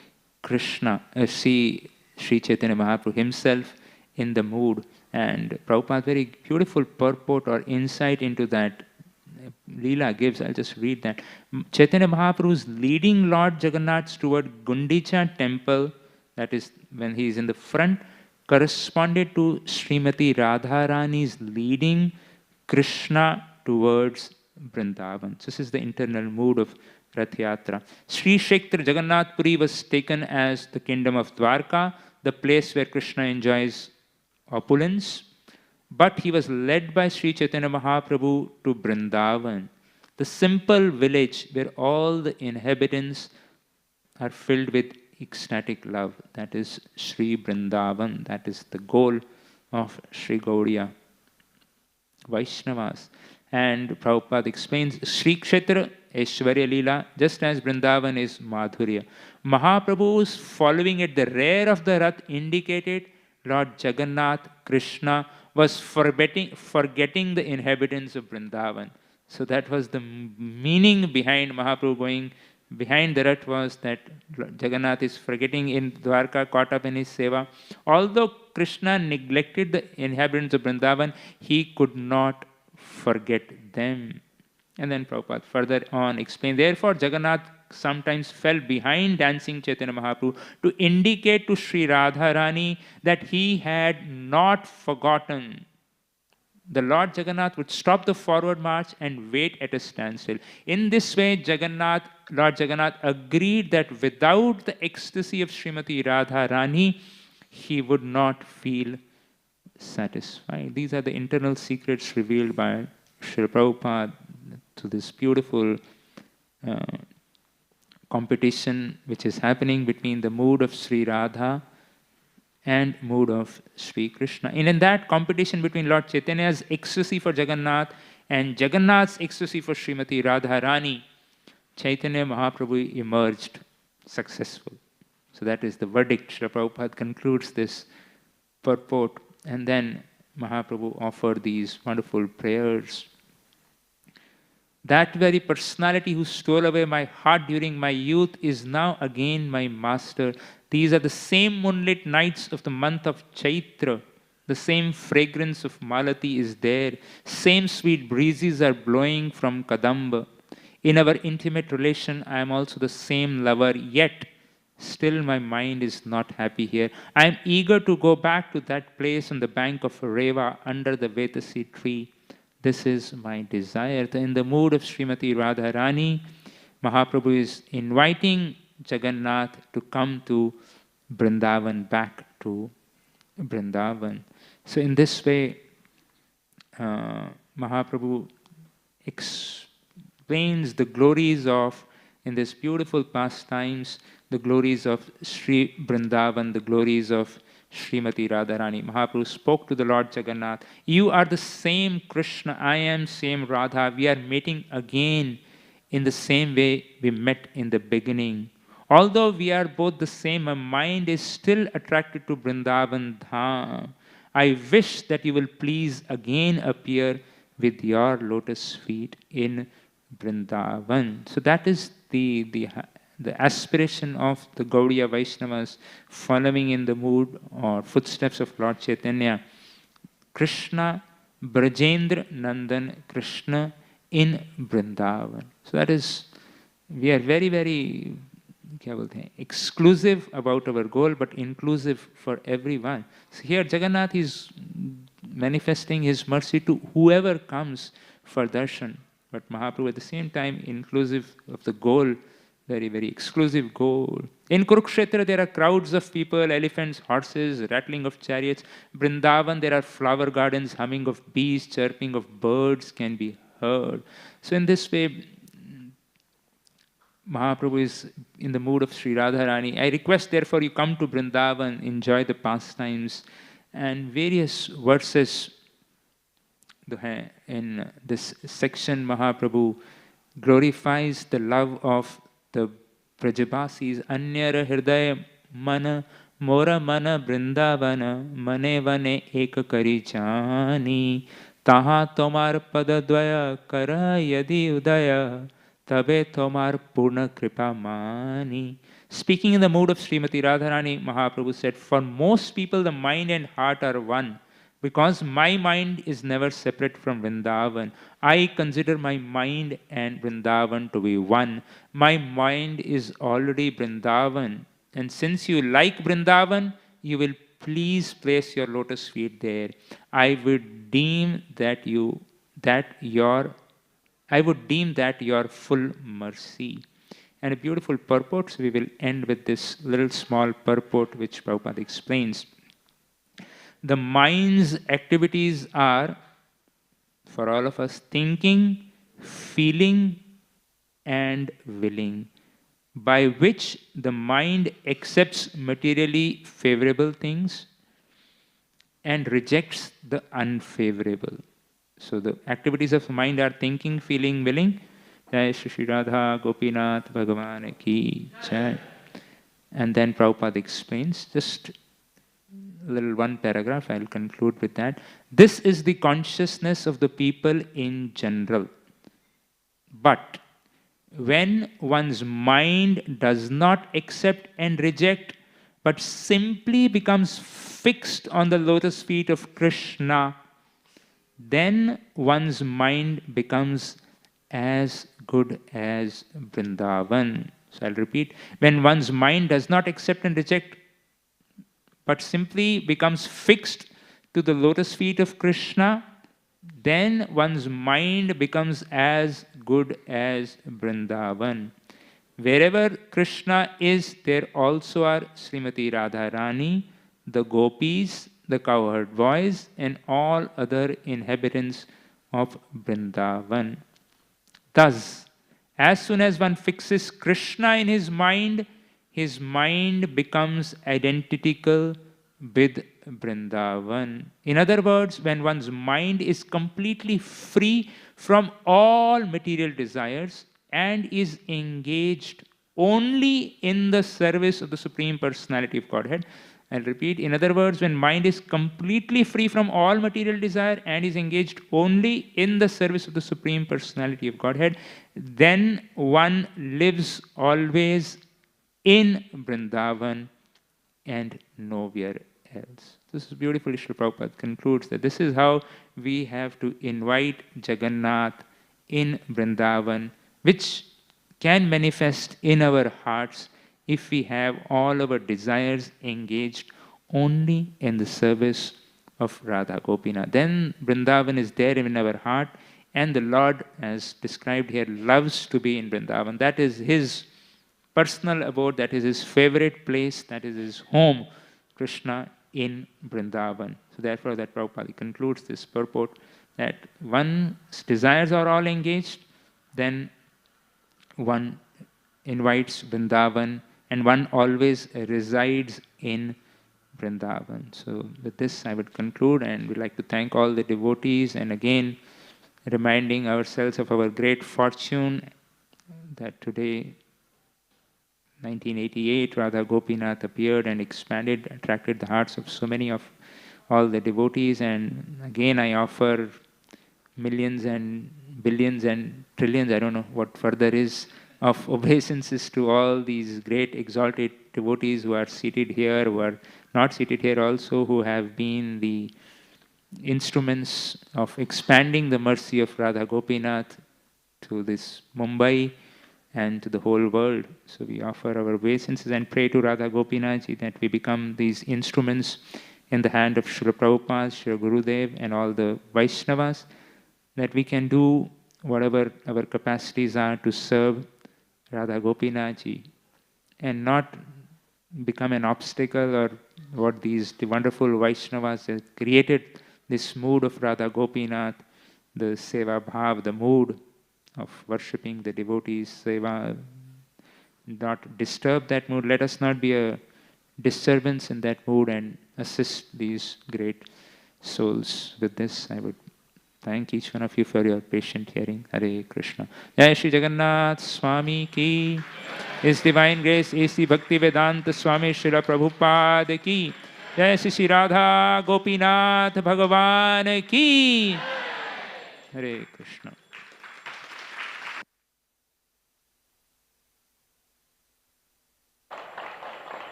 see Sri Chaitanya Mahaprabhu himself in the mood, and Prabhupada very beautiful purport or insight into that Leela gives. I'll just read that. Chaitanya Mahaprabhu is leading Lord Jagannath toward Gundicha temple, that is when he is in the front, corresponded to Srimati Radharani's leading Krishna towards Vrindavan. So this is the internal mood of Ratha Yatra. Sri Kshetra Jagannath Puri was taken as the kingdom of Dwarka, the place where Krishna enjoys opulence, but he was led by Sri Chaitanya Mahaprabhu to Vrindavan, the simple village where all the inhabitants are filled with ecstatic love. That is Sri Vrindavan. That is the goal of Sri Gaudiya Vaishnavas. And Prabhupada explains Sri Kshetra Aishwarya Leela, just as Vrindavan is Madhurya. Mahaprabhu's following at the rear of the Rath indicated Lord Jagannath, Krishna, was forgetting the inhabitants of Vrindavan. So that was the meaning behind Mahaprabhu going behind the Rath, was that Jagannath is forgetting in Dwarka, caught up in his seva. Although Krishna neglected the inhabitants of Vrindavan, he could not forget them. And then Prabhupada further on explained, therefore Jagannath sometimes fell behind dancing Chaitanya Mahaprabhu to indicate to Sri Radharani that he had not forgotten. The Lord Jagannath would stop the forward march and wait at a standstill. In this way, Lord Jagannath agreed that without the ecstasy of Srimati Radharani, he would not feel satisfied. These are the internal secrets revealed by Srila Prabhupada to this beautiful competition which is happening between the mood of Sri Radha and mood of Sri Krishna. And in that competition between Lord Chaitanya's ecstasy for Jagannath and Jagannath's ecstasy for Srimati Radharani, Chaitanya Mahaprabhu emerged successful. So that is the verdict. Srila Prabhupada concludes this purport, and then Mahaprabhu offered these wonderful prayers. That very personality who stole away my heart during my youth is now again my master. These are the same moonlit nights of the month of Chaitra. The same fragrance of Malati is there. Same sweet breezes are blowing from Kadamba. In our intimate relation, I am also the same lover, yet still my mind is not happy here. I am eager to go back to that place on the bank of Reva under the Vetasi tree. This is my desire. In the mood of Srimati Radharani, Mahaprabhu is inviting Jagannath to come to Vrindavan, back to Vrindavan. So in this way, Mahaprabhu explains the glories of, in this beautiful pastimes, the glories of Sri Vrindavan, the glories of Srimati Radharani. Mahaprabhu spoke to the Lord Jagannath, you are the same Krishna, I am same Radha. We are meeting again in the same way we met in the beginning. Although we are both the same, my mind is still attracted to Vrindavan Dham. I wish that you will please again appear with your lotus feet in Vrindavan. So that is the aspiration of the Gaudiya Vaishnavas following in the mood or footsteps of Lord Chaitanya. Krishna, Brajendra Nandan Krishna in Vrindavan. So that is, we are very, very exclusive about our goal, but inclusive for everyone. So here Jagannath is manifesting his mercy to whoever comes for darshan. But Mahaprabhu at the same time inclusive of the goal, very, very exclusive goal. In Kurukshetra there are crowds of people, elephants, horses, rattling of chariots. Vrindavan there are flower gardens, humming of bees, chirping of birds can be heard. So in this way, Mahaprabhu is in the mood of Sri Radharani. I request therefore you come to Vrindavan, enjoy the pastimes. And various verses in this section, Mahaprabhu glorifies the love of the Brajabasis. Anyara Hridaya Mana Mora Mana Vrindavana Mane Vane Eka Kari Jani Taha Tomar Padadvaya Kara Yadi Udaya Tabe Tomar Purna Kripa Mani. Speaking in the mood of Srimati Radharani, Mahaprabhu said, for most people the mind and heart are one. Because my mind is never separate from Vrindavan. I consider my mind and Vrindavan to be one. My mind is already Vrindavan. And since you like Vrindavan, you will please place your lotus feet there. I would deem that your full mercy. And a beautiful purport. So we will end with this little small purport which Prabhupada explains. The mind's activities are, for all of us, thinking, feeling, and willing, by which the mind accepts materially favorable things and rejects the unfavorable. So the activities of mind are thinking, feeling, willing. Jai Shri Radha Gopinath Bhagavan Ki Jai. And then Prabhupada explains, just a little one paragraph, I'll conclude with that. This is the consciousness of the people in general. But when one's mind does not accept and reject, but simply becomes fixed on the lotus feet of Krishna, then one's mind becomes as good as Vrindavan. So I'll repeat. When one's mind does not accept and reject, but simply becomes fixed to the lotus feet of Krishna, then one's mind becomes as good as Vrindavan. Wherever Krishna is, there also are Srimati Radharani, the gopis, the cowherd boys, and all other inhabitants of Vrindavan. Thus, as soon as one fixes Krishna in his mind becomes identical with Vrindavan. In other words, when one's mind is completely free from all material desires and is engaged only in the service of the Supreme Personality of Godhead, I'll repeat, in other words, when mind is completely free from all material desire and is engaged only in the service of the Supreme Personality of Godhead, then one lives always in Vrindavan and nowhere else. This is beautifully Srila Prabhupada concludes that this is how we have to invite Jagannath in Vrindavan, which can manifest in our hearts if we have all our desires engaged only in the service of Radha Gopinath. Then Vrindavan is there in our heart, and the Lord, as described here, loves to be in Vrindavan. That is his personal abode, that is his favorite place, that is his home, Krishna in Vrindavan. So therefore that Prabhupada concludes this purport that one's desires are all engaged, then one invites Vrindavan, and one always resides in Vrindavan. So with this I would conclude, and we'd like to thank all the devotees, and again reminding ourselves of our great fortune that today, 1988, Radha Gopinath appeared and expanded, attracted the hearts of so many of all the devotees. And again I offer millions and billions and trillions, I don't know what further is, of obeisances to all these great exalted devotees who are seated here, who are not seated here also, who have been the instruments of expanding the mercy of Radha Gopinath to this Mumbai and to the whole world. So we offer our obeisances and pray to Radha Gopinath ji that we become these instruments in the hand of Srila Prabhupada, Srila Gurudev, and all the Vaishnavas, that we can do whatever our capacities are to serve Radha Gopinath ji and not become an obstacle, or what these the wonderful Vaishnavas have created, this mood of Radha Gopinath, the Seva Bhav, the mood of worshipping the devotees, Seva, not disturb that mood. Let us not be a disturbance in that mood and assist these great souls. With this, I would thank each one of you for your patient hearing. Hare Krishna. Jai Shri Jagannath Swami ki. His Divine Grace, A.C. Bhakti Vedanta Swami Srila Prabhupada ki. Jai Shri Radha Gopinath Bhagavan ki. Hare Krishna.